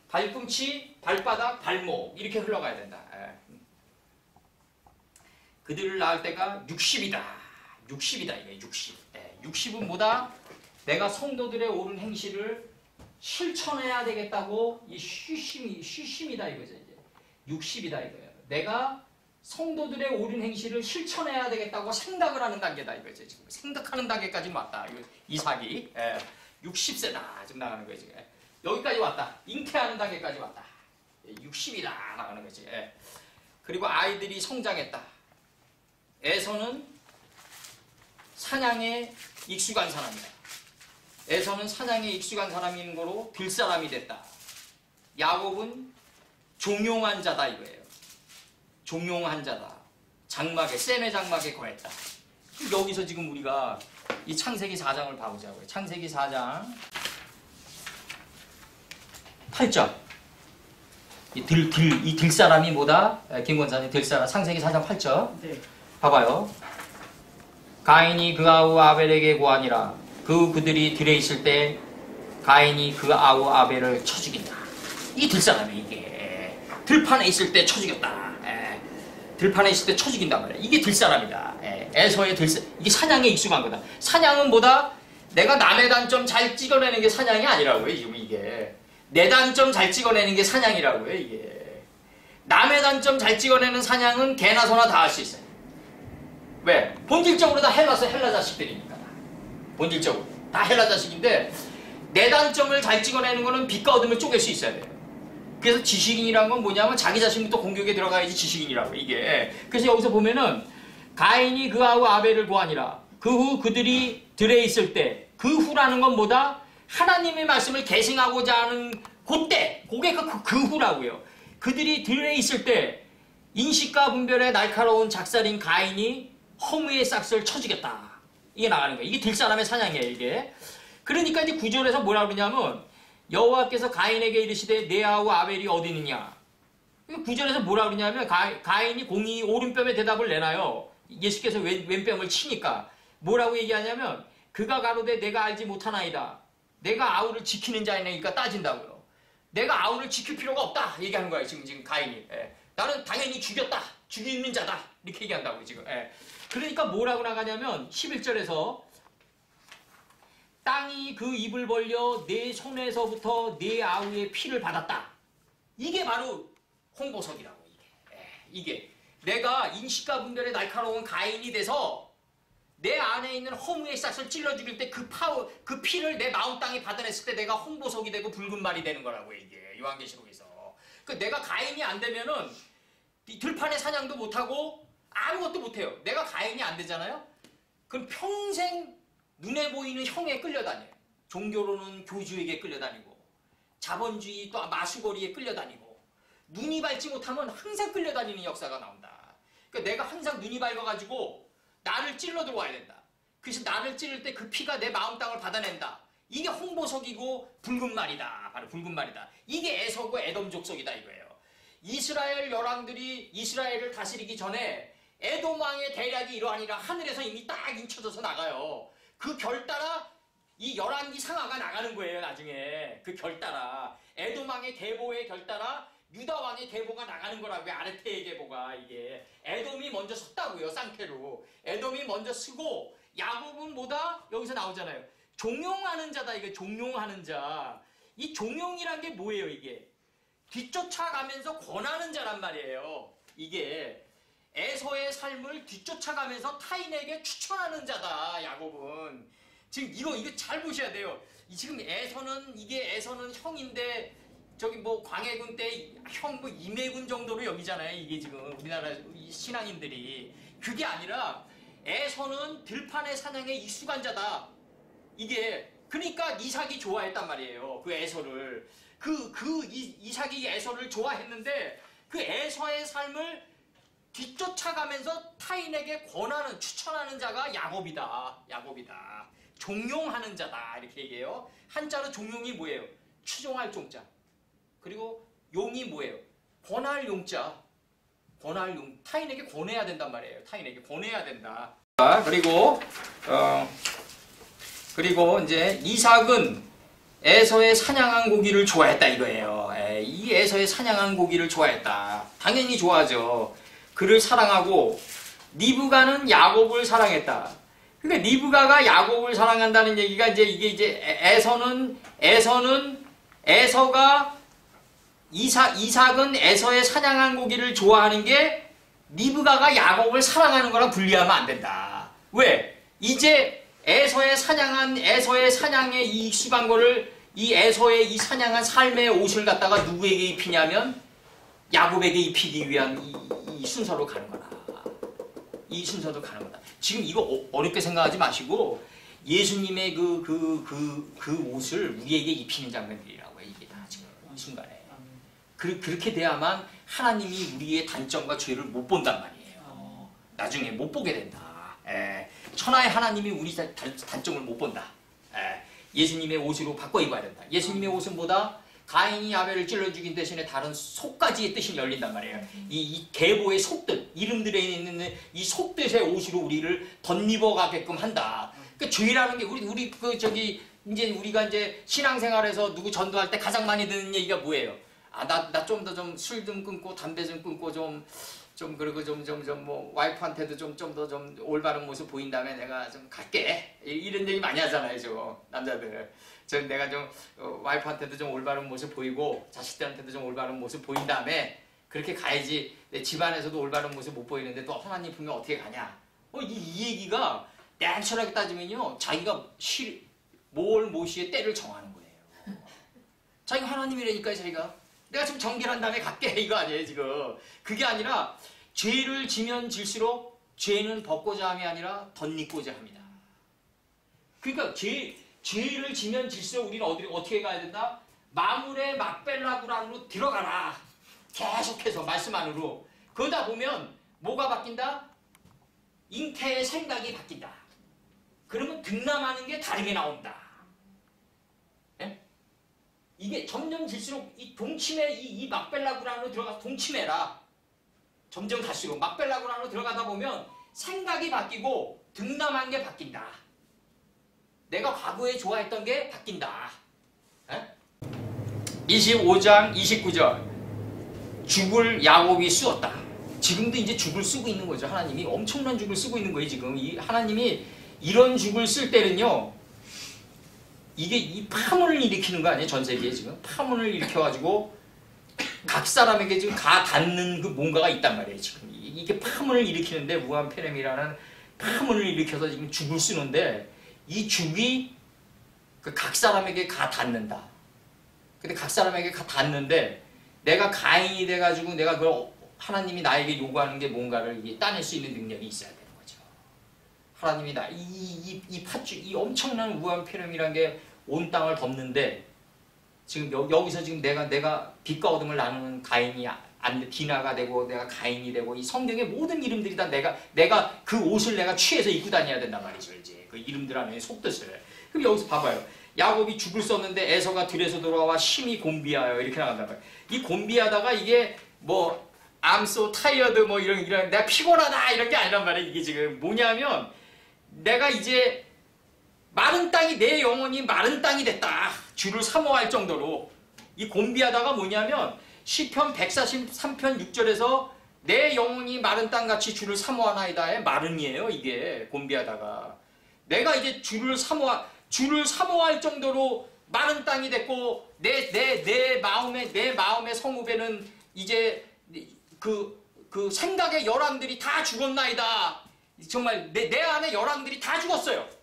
발꿈치, 발바닥, 발목 이렇게 흘러가야 된다. 그들을 낳을 때가 60이다. 60이다 이게 60. 60은 뭐다? 내가 성도들의 옳은 행실을 실천해야 되겠다고 이虚심이다 이거죠. 이제 60이다 이거예요. 내가 성도들의 옳은 행실을 실천해야 되겠다고 생각을 하는 단계다 이거죠. 지금 생각하는 단계까지 왔다. 이삭이 60세다 지금 나가는 거예요. 지금 여기까지 왔다. 잉태하는 단계까지 왔다. 60이다 나가는 거지. 그리고 아이들이 성장했다. 에서는 사냥에 익숙한 사람이다. 에서는 사냥에 익숙한 사람인 거로 들사람이 됐다. 야곱은 종용한 자다 이거예요. 종용한 자다. 장막에, 셈의 장막에 거했다. 여기서 지금 우리가 이 창세기 4장을 봐보자고요. 창세기 4장 8절. 이 들사람이 뭐다? 김권사님 들사람 창세기 4장 8절. 네. 봐봐요. 가인이 그 아우 아벨에게 고하니라. 그들이 들에 있을 때 가인이 그 아우 아벨을 쳐 죽인다. 이 들사람이 이게 들판에 있을 때 쳐 죽였다. 들판에 있을 때 쳐 죽인단 말이야. 이게 들사람이다. 에서의 이게 사냥에 익숙한 거다. 사냥은 뭐다? 내가 남의 단점 잘 찍어내는 게 사냥이 아니라고요. 지금 이게 내 단점 잘 찍어내는 게 사냥이라고요. 이게 남의 안의 단점 잘 찍어내는 사냥은 개나 소나 다 할 수 있어요. 왜? 본질적으로 다 헬라 자식들이니까. 본질적으로 다 헬라 자식인데 내 단점을 잘 찍어내는 거는 빛과 어둠을 쪼갤 수 있어야 돼요. 그래서 지식인이라는 건 뭐냐면 자기 자신부터 공격에 들어가야지 지식인이라고 이게. 그래서 여기서 보면은 가인이 그하고 아벨을 구하니라. 그 후 그들이 들에 있을 때, 그 후라는 건 뭐다? 하나님의 말씀을 계승하고자 하는 그때, 그게 그 후라고요. 그들이 들에 있을 때 인식과 분별에 날카로운 작살인 가인이 허무의 싹스를 쳐주겠다. 이게 나가는 거예요. 이게 들사람의 사냥이에요, 이게. 그러니까 이제 9절에서 뭐라 그러냐면 여호와께서 가인에게 이르시되 내 아우 아벨이 어디 있느냐. 9절에서 뭐라 그러냐면 가인이 공이 오른뺨에 대답을 내놔요. 예수께서 왼뺨을 치니까 뭐라고 얘기하냐면 그가 가로되 내가 알지 못하나이다. 내가 아우를 지키는 자이니까 따진다고요. 내가 아우를 지킬 필요가 없다 얘기하는 거예요. 지금 가인이. 나는 당연히 죽였다. 죽이는 자다. 이렇게 얘기한다고요. 지금. 그러니까 뭐라고 나가냐면 11절에서 땅이 그 입을 벌려 내 손에서부터 내 아우의 피를 받았다. 이게 바로 홍보석이라고. 이게 내가 인식과 분별의 날카로운 가인이 돼서 내 안에 있는 허무의 싹을 찔러 죽일 때 그 피를 내 마음 땅에 받아냈을 때 내가 홍보석이 되고 붉은 말이 되는 거라고 이게 요한계시록에서. 그 내가 가인이 안 되면은 들판의 사냥도 못하고 아무것도 못해요. 내가 가인이 안 되잖아요. 그럼 평생 눈에 보이는 형에 끌려다녀요. 종교로는 교주에게 끌려다니고 자본주의 또 마수거리에 끌려다니고 눈이 밝지 못하면 항상 끌려다니는 역사가 나온다. 그러니까 내가 항상 눈이 밝아가지고 나를 찔러 들어와야 된다. 그래서 나를 찌를 때 그 피가 내 마음 땅을 받아낸다. 이게 홍보석이고 붉은 말이다. 바로 붉은 말이다. 이게 에서고 에돔 족속이다 이거예요. 이스라엘 열왕들이 이스라엘을 다스리기 전에 에돔 왕의 대략이 이러하니라 하늘에서 이미 딱 인쳐져서 나가요. 그 결 따라 이 열왕기 상하가 나가는 거예요. 나중에 그 결 따라 에돔 왕의 계보의 결 따라 유다 왕의 계보가 나가는 거라고요. 아르테의 계보가. 이게 에돔이 먼저 섰다고요. 쌍태로 에돔이 먼저 쓰고 야곱은 뭐다? 여기서 나오잖아요. 종용하는 자다. 이게 종용하는 자. 이 종용이란 게 뭐예요? 이게 뒤쫓아가면서 권하는 자란 말이에요. 이게 에서의 삶을 뒤쫓아가면서 타인에게 추천하는 자다. 야곱은. 지금 이거 잘 보셔야 돼요. 지금 에서는 형인데 저기 뭐 광해군 때 형 뭐 임해군 정도로 여기잖아요. 이게 지금 우리나라 신앙인들이. 그게 아니라 에서는 들판의 사냥에 익숙한 자다. 이게 그러니까 이삭이 좋아했단 말이에요. 그 에서를. 이삭이 에서를 좋아했는데 그 에서의 삶을 뒤쫓아가면서 타인에게 권하는 추천하는 자가 야곱이다. 야곱이다. 종용하는 자다. 이렇게 얘기해요. 한자로 종용이 뭐예요? 추종할 종자. 그리고 용이 뭐예요? 권할 용자. 권할 용. 타인에게 권해야 된단 말이에요. 타인에게 권해야 된다. 그리고 이제 이삭은 에서의 사냥한 고기를 좋아했다 이거예요. 이 에서의 사냥한 고기를 좋아했다. 당연히 좋아하죠. 그를 사랑하고 리브가는 야곱을 사랑했다. 그러니까 리브가가 야곱을 사랑한다는 얘기가 이제 에서가 이삭은 에서의 사냥한 고기를 좋아하는 게 리브가가 야곱을 사랑하는 거랑 분리하면 안 된다. 왜? 이제 에서의 사냥에 이 익숙한 거를 이 에서의 이 사냥한 삶의 옷을 갖다가 누구에게 입히냐면 야곱에게 입히기 위한 이 순서로 가는 거다. 이 순서로 가는 거다. 지금 이거 어렵게 생각하지 마시고 예수님의 그 옷을 우리에게 입히는 장면들이라고 해요. 이게 다 지금 이 순간에. 그렇게 돼야만 하나님이 우리의 단점과 죄를 못 본단 말이에요. 나중에 못 보게 된다. 천하의 하나님이 우리 단점을 못 본다. 예수님의 옷으로 바꿔 입어야 된다. 예수님의 옷은 뭐다? 가인이 아벨을 찔러 죽인 대신에 다른 속가지의 뜻이 열린단 말이에요. 이 계보의 속뜻, 이름들에 있는 이 속뜻의 옷으로 우리를 덧입어 가게끔 한다. 그 죄라는 게 이제 우리가 이제 신앙생활에서 누구 전도할 때 가장 많이 듣는 얘기가 뭐예요? 나 좀 더 좀 술 좀 끊고 담배 좀 끊고 그리고 뭐 와이프한테도 좀 더 올바른 모습 보인 다음에 내가 좀 갈게. 이런 얘기 많이 하잖아요, 저 남자들. 전 내가 좀 와이프한테도 좀 올바른 모습 보이고 자식들한테도 좀 올바른 모습 보인 다음에 그렇게 가야지 내 집안에서도 올바른 모습 못 보이는데 또 하나님 품에 어떻게 가냐. 이 얘기가 내추럴하게 따지면요. 자기가 뭘 모시에 때를 정하는 거예요. 자기가 하나님이라니까 자기가. 내가 지금 정결한 다음에 갈게 이거 아니에요 지금. 그게 아니라 죄를 지면 질수록 죄는 벗고자 함이 아니라 덧입고자 합니다. 그러니까 죄를 지면 질수록 우리는 어떻게 가야 된다? 마물의 막벨라구란으로 들어가라. 계속해서 말씀 안으로. 그러다 보면 뭐가 바뀐다? 잉태의 생각이 바뀐다. 그러면 등남하는 게 다르게 나온다. 예? 이게 점점 질수록 이 동치매 이 막벨라구란으로 들어가서 동치매라. 점점 갈수록 막벨라구란으로 들어가다 보면 생각이 바뀌고 등남한 게 바뀐다. 내가 과거에 좋아했던 게 바뀐다. 에? 25장 29절 죽을 야곱이 쓰었다. 지금도 이제 죽을 쓰고 있는 거죠. 하나님이 엄청난 죽을 쓰고 있는 거예요. 지금 하나님이 이런 죽을 쓸 때는요. 이게 이 파문을 일으키는 거 아니에요? 전 세계에 지금 파문을 일으켜가지고 각 사람에게 지금 가 닿는 그 뭔가가 있단 말이에요. 지금 이게 파문을 일으키는데 무한페렘이라는 파문을 일으켜서 지금 죽을 쓰는데 이 죽이 각 사람에게 가 닿는다. 근데 각 사람에게 가 닿는데 내가 가인이 돼가지고 내가 그 하나님이 나에게 요구하는 게 뭔가를 이게 따낼 수 있는 능력이 있어야 되는 거죠. 하나님이 이 팥죽, 이 엄청난 무한페렘이라는 게 온 땅을 덮는데 지금 여기서 지금 내가 빛과 어둠을 나누는 가인이 디나가 되고 내가 가인이 되고 이 성경의 모든 이름들이 다 내가 그 옷을 내가 취해서 입고 다녀야 된단 말이죠. 이제 그 이름들 안에 속뜻을. 그럼 여기서 봐봐요. 야곱이 죽을 썼는데 에서가 들에서 돌아와 심히 곤비하여 이렇게 나간단 말이에요. 이 곤비하다가 이게 뭐 I'm so tired 뭐 이런 내가 피곤하다 이런 게 아니란 말이에요. 이게 지금 뭐냐면 내가 이제 마른 땅이 내 영혼이 마른 땅이 됐다. 주를 사모할 정도로 이 곤비하다가 뭐냐면 시편 143편 6절에서 내 영혼이 마른 땅같이 주를 사모하나이다의 마른이에요. 이게 곤비하다가 내가 이제 주를 사모할 정도로 마른 땅이 됐고 내 마음의 성읍에는 이제 그 생각의 열왕들이 다 죽었나이다. 정말 내 안에 열왕들이 다 죽었어요.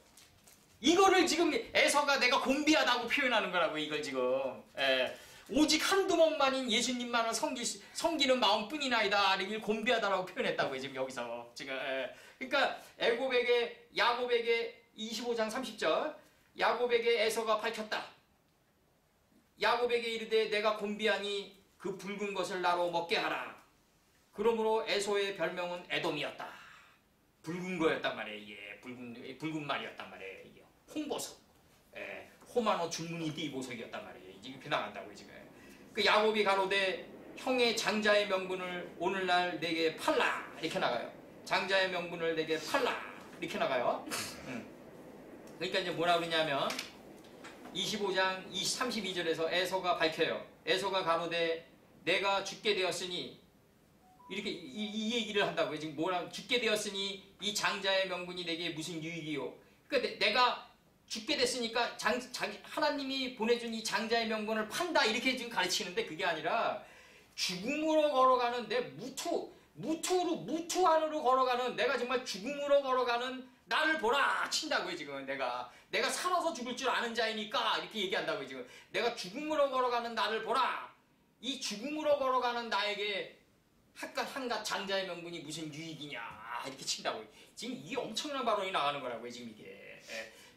이거를 지금 에서가 내가 곤비하다고 표현하는 거라고 이걸 지금. 오직 한두 멍만인 예수님만을 섬기는 마음뿐이나이다. 이걸 곤비하다라고 표현했다고요. 지금 여기서 지금. 그러니까 야곱에게 25장 30절 야곱에게 에서가 밝혔다. 야곱에게 이르되 내가 곤비하니 그 붉은 것을 나로 먹게 하라. 그러므로 에서의 별명은 에돔이었다. 붉은 거였단 말이에요. 이게 붉은 말이었단 말이에요. 이게 홍보석, 호마노 줄무늬 보석이었단 말이에요. 이렇게 나간다고요 지금. 그 야곱이 가로되 형의 장자의 명분을 오늘날 내게 팔라 이렇게 나가요. 장자의 명분을 내게 팔라 이렇게 나가요. 그러니까 이제 뭐라 그러냐면 25장 32절에서 에서가 밝혀요. 에서가 가로되 내가 죽게 되었으니 이렇게 이 얘기를 한다고요. 지금 뭐라 죽게 되었으니 이 장자의 명분이 내게 무슨 유익이요. 그러니까 내가 죽게 됐으니까 하나님이 보내준 이 장자의 명분을 판다 이렇게 지금 가르치는데 그게 아니라 죽음으로 걸어가는 내 무투 안으로 걸어가는 내가 정말 죽음으로 걸어가는 나를 보라 친다고요. 지금 내가 살아서 죽을 줄 아는 자이니까 이렇게 얘기한다고요. 지금 내가 죽음으로 걸어가는 나를 보라. 이 죽음으로 걸어가는 나에게 한갓 장자의 명분이 무슨 유익이냐 이렇게 친다고요. 지금 이게 엄청난 발언이 나가는 거라고요. 지금 이게.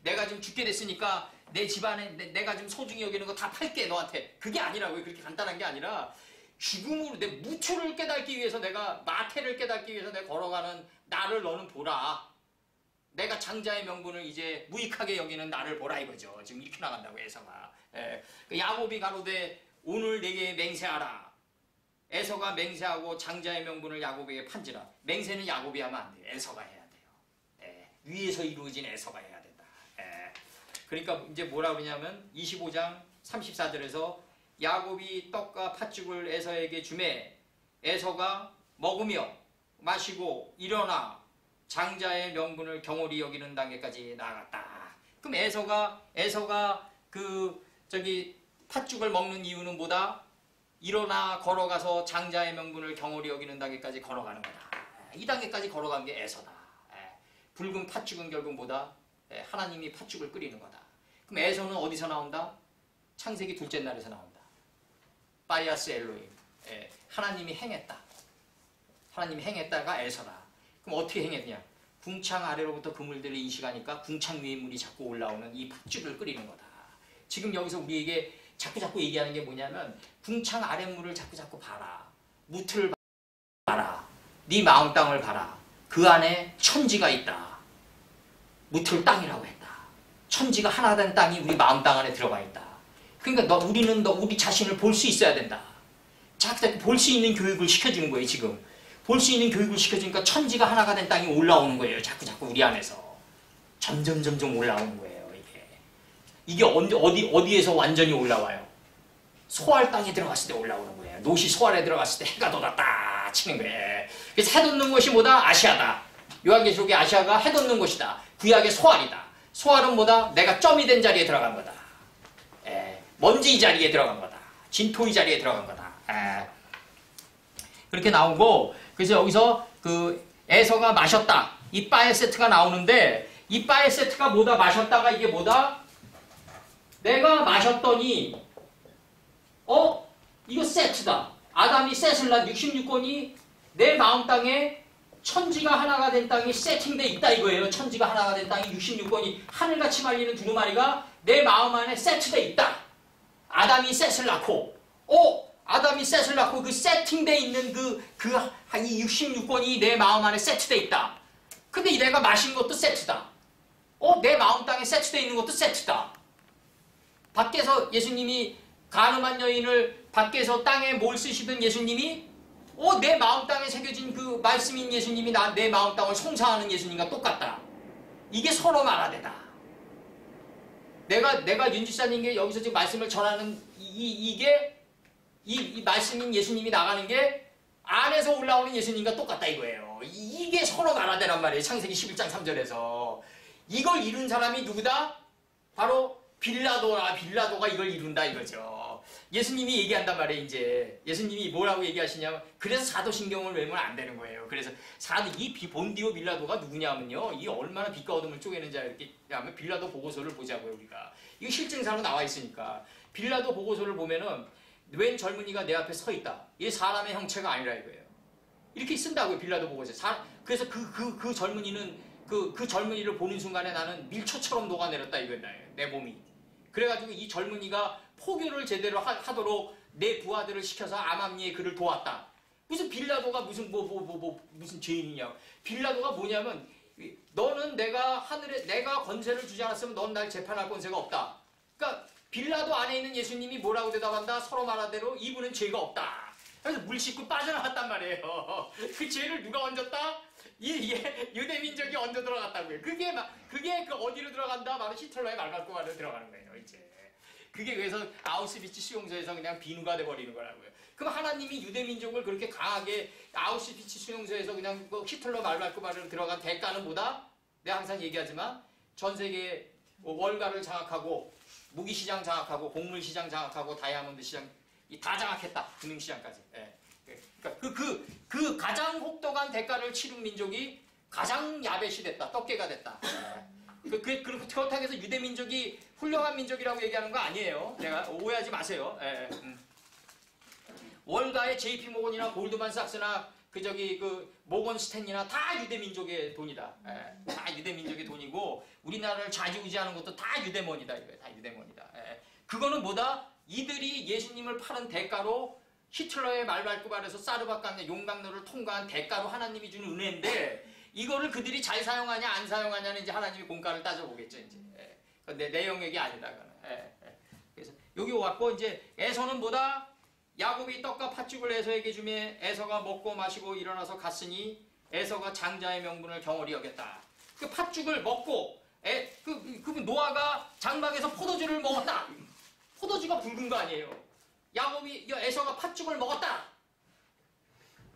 내가 지금 죽게 됐으니까 내 집안에 내가 지금 소중히 여기는 거 다 팔게 너한테. 그게 아니라고요. 그렇게 간단한 게 아니라 죽음으로 내 무초를 깨닫기 위해서 내가 마태를 깨닫기 위해서 내가 걸어가는 나를 너는 보라. 내가 장자의 명분을 이제 무익하게 여기는 나를 보라 이거죠. 지금 이렇게 나간다고 에서가. 야곱이 가로되 오늘 내게 맹세하라. 에서가 맹세하고 장자의 명분을 야곱에게 판지라. 맹세는 야곱이 하면 안 돼요. 에서가 해야 돼요. 위에서 이루어진 에서가 해야 된다. 그러니까 이제 뭐라 그러냐면 25장 34절에서 야곱이 떡과 팥죽을 에서에게 주매 에서가 먹으며 마시고 일어나 장자의 명분을 경홀히 여기는 단계까지 나아갔다. 그럼 에서가 그 팥죽을 먹는 이유는 뭐다? 일어나 걸어가서 장자의 명분을 경홀히 여기는 단계까지 걸어가는 거다. 이 단계까지 걸어간 게 에서다. 붉은 팥죽은 결국 뭐다? 하나님이 팥죽을 끓이는 거다. 그럼 에서는 어디서 나온다? 창세기 둘째 날에서 나온다. 바이아스 엘로힘. 하나님이 행했다. 하나님이 행했다가 에서다. 그럼 어떻게 행했냐? 궁창 아래로부터 그물들을 인식하니까 궁창 위의 물이 자꾸 올라오는 이 팥죽을 끓이는 거다. 지금 여기서 우리에게 자꾸 얘기하는 게 뭐냐면 궁창 아랫물을 자꾸 봐라. 무틀 봐라. 네 마음 땅을 봐라. 그 안에 천지가 있다. 무틀 땅이라고 했다. 천지가 하나 된 땅이 우리 마음 땅 안에 들어가 있다. 그러니까 우리는 우리 자신을 볼 수 있어야 된다. 자꾸 볼 수 있는 교육을 시켜주는 거예요. 지금 볼 수 있는 교육을 시켜주니까 천지가 하나가 된 땅이 올라오는 거예요. 자꾸 우리 안에서 점점 올라오는 거예요. 이게 어디에서 완전히 올라와요? 소알 땅에 들어갔을 때 올라오는 거예요. 노시 소알에 들어갔을 때 해가 돋았다 치는 거예요. 그래서 해 돋는 것이 뭐다? 아시아다. 요한계시록의 아시아가 해 돋는 것이다. 구약의 소알이다. 소알은 뭐다? 내가 점이 된 자리에 들어간 거다. 먼지 이 자리에 들어간 거다. 진토 이 자리에 들어간 거다. 그렇게 나오고, 그래서 여기서 그 에서가 마셨다. 이 바에 세트가 나오는데, 이 바에 세트가 뭐다? 마셨다가 이게 뭐다? 내가 마셨더니 이거 세트다. 아담이 셋을 낳은 66권이 내 마음 땅에 천지가 하나가 된 땅이 세팅돼 있다 이거예요. 천지가 하나가 된 땅이 66권이 하늘같이 말리는 두루마리가 내 마음 안에 세트돼 있다. 아담이 셋을 낳고 아담이 셋을 낳고 그 세팅돼 있는 이 66권이 내 마음 안에 세트돼 있다. 근데 내가 마신 것도 세트다. 내 마음 땅에 세트돼 있는 것도 세트다. 밖에서 예수님이 가늠한 여인을 밖에서 땅에 뭘 쓰시던 예수님이 내 마음 땅에 새겨진 그 말씀인 예수님이 내 마음 땅을 송사하는 예수님과 똑같다. 이게 서로 말하되다. 내가 윤지사님께 여기서 지금 말씀을 전하는 이게 이 말씀인 예수님이 나가는 게 안에서 올라오는 예수님과 똑같다 이거예요. 이게 서로 말하되란 말이에요. 창세기 11장 3절에서 이걸 이룬 사람이 누구다? 바로 빌라도가 이걸 이룬다 이거죠. 예수님이 얘기한단 말이에요. 이제 예수님이 뭐라고 얘기하시냐면 그래서 사도신경을 외우면 안 되는 거예요. 그래서 이 본디오 빌라도가 누구냐면요, 이 얼마나 빛과 어둠을 쪼개는 자 이렇게 하면 빌라도 보고서를 보자고요. 우리가 이거 실증사로 나와 있으니까 빌라도 보고서를 보면은 웬 젊은이가 내 앞에 서 있다. 이게 사람의 형체가 아니라 이거예요. 이렇게 쓴다고요. 빌라도 보고서. 그래서 그 젊은이는 그 젊은이를 보는 순간에 나는 밀초처럼 녹아내렸다 이거다. 내 몸이. 그래가지고 이 젊은이가 포교를 제대로 하도록 내 부하들을 시켜서 암암리에 그를 도왔다. 무슨 빌라도가 무슨 죄인이냐. 빌라도가 뭐냐면 너는 내가 권세를 주지 않았으면 넌 날 재판할 권세가 없다. 그러니까 빌라도 안에 있는 예수님이 뭐라고 대답한다? 서로 말하대로 이분은 죄가 없다. 그래서 물 씻고 빠져나갔단 말이에요. 그 죄를 누가 얹었다? 이게 유대민족이 얹어 들어갔다고요. 그게 그 어디로 들어간다? 바로 히틀러의 말갈구만으로 들어가는 거예요. 이제 그게 그래서 아우슈비츠 수용소에서 그냥 비누가 돼버리는 거라고요. 그럼 하나님이 유대민족을 그렇게 강하게 아우슈비츠 수용소에서 그냥 히틀러 말갈구만으로 들어간 대가는 뭐다? 내가 항상 얘기하지만 전 세계 월가를 장악하고 무기시장 장악하고 곡물시장 장악하고 다이아몬드 시장 다 장악했다. 금융시장까지. 그러니까 그 가장 혹독한 대가를 치른 민족이 가장 야벳이 됐다. 떡개가 됐다. 그렇다고 해서 유대민족이 훌륭한 민족이라고 얘기하는 거 아니에요. 내가 오해하지 마세요. 월가의 JP 모건이나 골드만삭스나 모건 스탠리나 다 유대민족의 돈이다. 다 유대민족의 돈이고 우리나라를 좌지우지하는 것도 다 유대몬이다. 이거예요. 다 유대몬이다. 그거는 뭐다? 이들이 예수님을 파는 대가로 히틀러의 말발굽안에서 사르바칸의 용광로를 통과한 대가로 하나님이 주는 은혜인데 이거를 그들이 잘 사용하냐 안 사용하냐는 이제 하나님이 공가를 따져보겠죠. 이제 내 영역이 아니다. 그래서 여기 왔고 이제 에서는 뭐다? 야곱이 떡과 팥죽을 에서에게 주며 에서가 먹고 마시고 일어나서 갔으니 에서가 장자의 명분을 경홀히 여겼다. 그 팥죽을 먹고 노아가 장막에서 포도주를 먹었다. 포도주가 붉은 거 아니에요. 에서가 팥죽을 먹었다.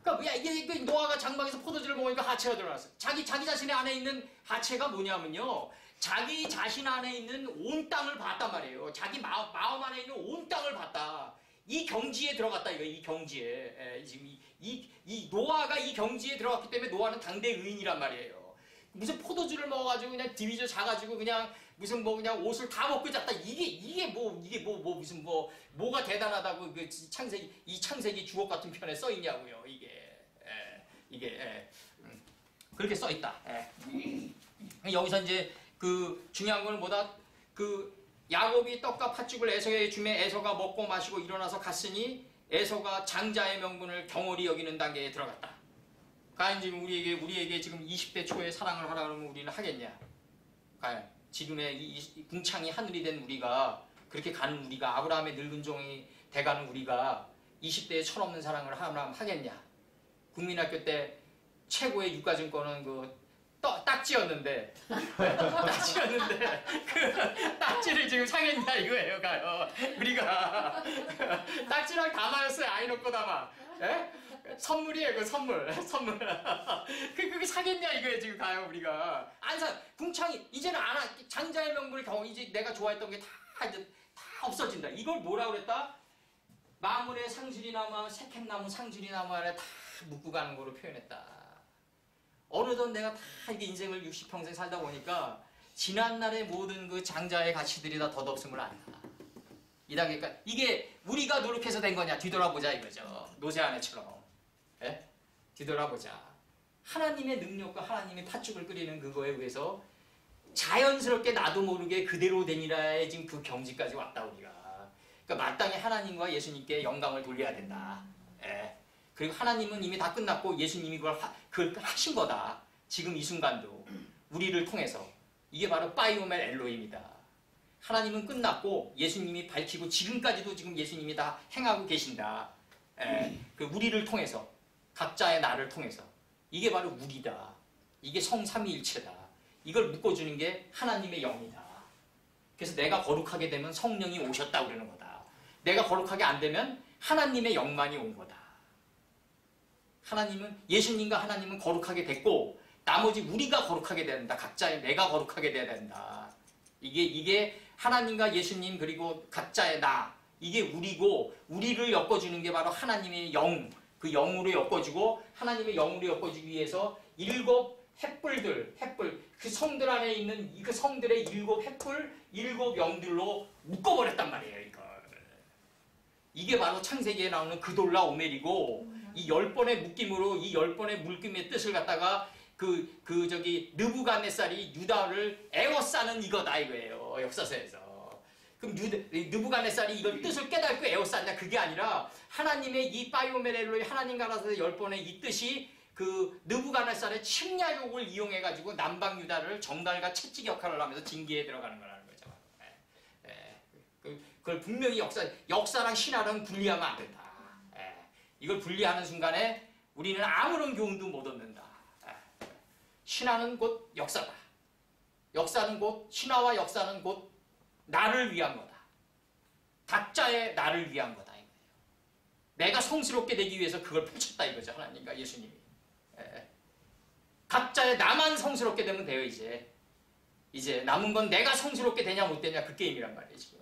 그러니까 이게 노아가 장막에서 포도주를 먹으니까 하체가 드러났어. 자기 자신의 안에 있는 하체가 뭐냐면요, 자기 자신 안에 있는 온 땅을 봤단 말이에요. 자기 마음 안에 있는 온 땅을 봤다. 이 경지에 들어갔다 이거. 이 경지에. 지금 이 노아가 이 경지에 들어갔기 때문에 노아는 당대 의인이란 말이에요. 무슨 포도주를 먹어가지고 그냥 디비저 자가지고 그냥 무슨 뭐 그냥 옷을 다 벗고 잤다. 이게 무슨 뭐가 대단하다고 그 창세기 주옥 같은 편에 써 있냐고요. 이게 그렇게 써 있다. 여기서 이제 그 중요한 거는 뭐다? 그 야곱이 떡과 팥죽을 에서에게 주매 에서가 먹고 마시고 일어나서 갔으니 에서가 장자의 명분을 경홀히 여기는 단계에 들어갔다. 과연 지금 우리에게 지금 20대 초에 사랑을 하라 그러면 우리는 하겠냐? 과연 지금의 이 궁창이 하늘이 된 우리가 그렇게 가는 우리가 아브라함의 늙은 종이 돼가는 우리가 20대에 철없는 사랑을 하겠냐? 국민학교 때 최고의 유가증권은 그 딱지였는데 그 딱지를 지금 사겠냐 이거예요. 가요. 우리가 딱지랑 담아였어요. 아이놓고 담아. 예? 선물이에요. 그 선물. 그게 사겠냐 이거예요. 지금 가요. 우리가 안 사. 궁창이 이제는 안 하. 장자의 명분을 경험 이제 내가 좋아했던 게 다 없어진다. 이걸 뭐라 그랬다? 마물의 상주리나무, 세켑나무 상주리나무 안에 다 묶고 가는 거로 표현했다. 어느덧 내가 다 이게 인생을 60평생 살다 보니까 지난날의 모든 그 장자의 가치들이 다 덧없음을 안다. 이 단계까지. 이게 우리가 노력해서 된 거냐? 뒤돌아보자 이거죠. 노새아내처럼. 예? 뒤돌아보자. 하나님의 능력과 하나님의 팥죽을 끓이는 그거에 의해서 자연스럽게 나도 모르게 그대로 되니라의 지금 그 경지까지 왔다 우리가. 그러니까 마땅히 하나님과 예수님께 영광을 돌려야 된다. 예. 그리고 하나님은 이미 다 끝났고 예수님이 그걸 하신 거다. 지금 이 순간도 우리를 통해서. 이게 바로 바이오멜 엘로힘이다. 하나님은 끝났고 예수님이 밝히고 지금까지도 지금 예수님이 다 행하고 계신다. 그 우리를 통해서 각자의 나를 통해서. 이게 바로 우리다. 이게 성삼위일체다. 이걸 묶어주는 게 하나님의 영이다. 그래서 내가 거룩하게 되면 성령이 오셨다 그러는 거다. 내가 거룩하게 안 되면 하나님의 영만이 온 거다. 하나님은 예수님과 하나님은 거룩하게 됐고 나머지 우리가 거룩하게 된다. 각자의 내가 거룩하게 돼야 된다. 이게 하나님과 예수님 그리고 각자의 나 이게 우리고 우리를 엮어주는 게 바로 하나님의 영 그 영으로 엮어주고 하나님의 영으로 엮어주기 위해서 7 횃불 그 성들 안에 있는 그 성들의 7 횃불 7 영들로 묶어버렸단 말이에요. 이게 바로 창세기에 나오는 그돌라 오멜이고 이 10번의 묶임으로 이 10번의 물김의 뜻을 갖다가 느부갓네살이 유다를 에워싸는 이거다 이거예요. 역사서에서. 그럼 느부갓네살이 이걸 뜻을 깨닫고 에워쌌냐? 그게 아니라 하나님의 이 바이오멜 하나님과 나서 10번의 이 뜻이 그 느부갓네살의 침략욕을 이용해가지고 남방 유다를 정갈과 채찍 역할을 하면서 징계에 들어가는 거라는 거죠. 그걸 분명히 역사랑 신화랑 분리하면 안 된다. 이걸 분리하는 순간에 우리는 아무런 교훈도 못 얻는다. 신화는 곧 역사다. 역사는 곧 신화와 역사는 곧 나를 위한 거다. 각자의 나를 위한 거다 이거예요. 내가 성스럽게 되기 위해서 그걸 펼쳤다 이거죠. 하나님과 예수님이. 각자의 나만 성스럽게 되면 돼요. 이제 남은 건 내가 성스럽게 되냐 못 되냐 그 게임이란 말이에요. 지금.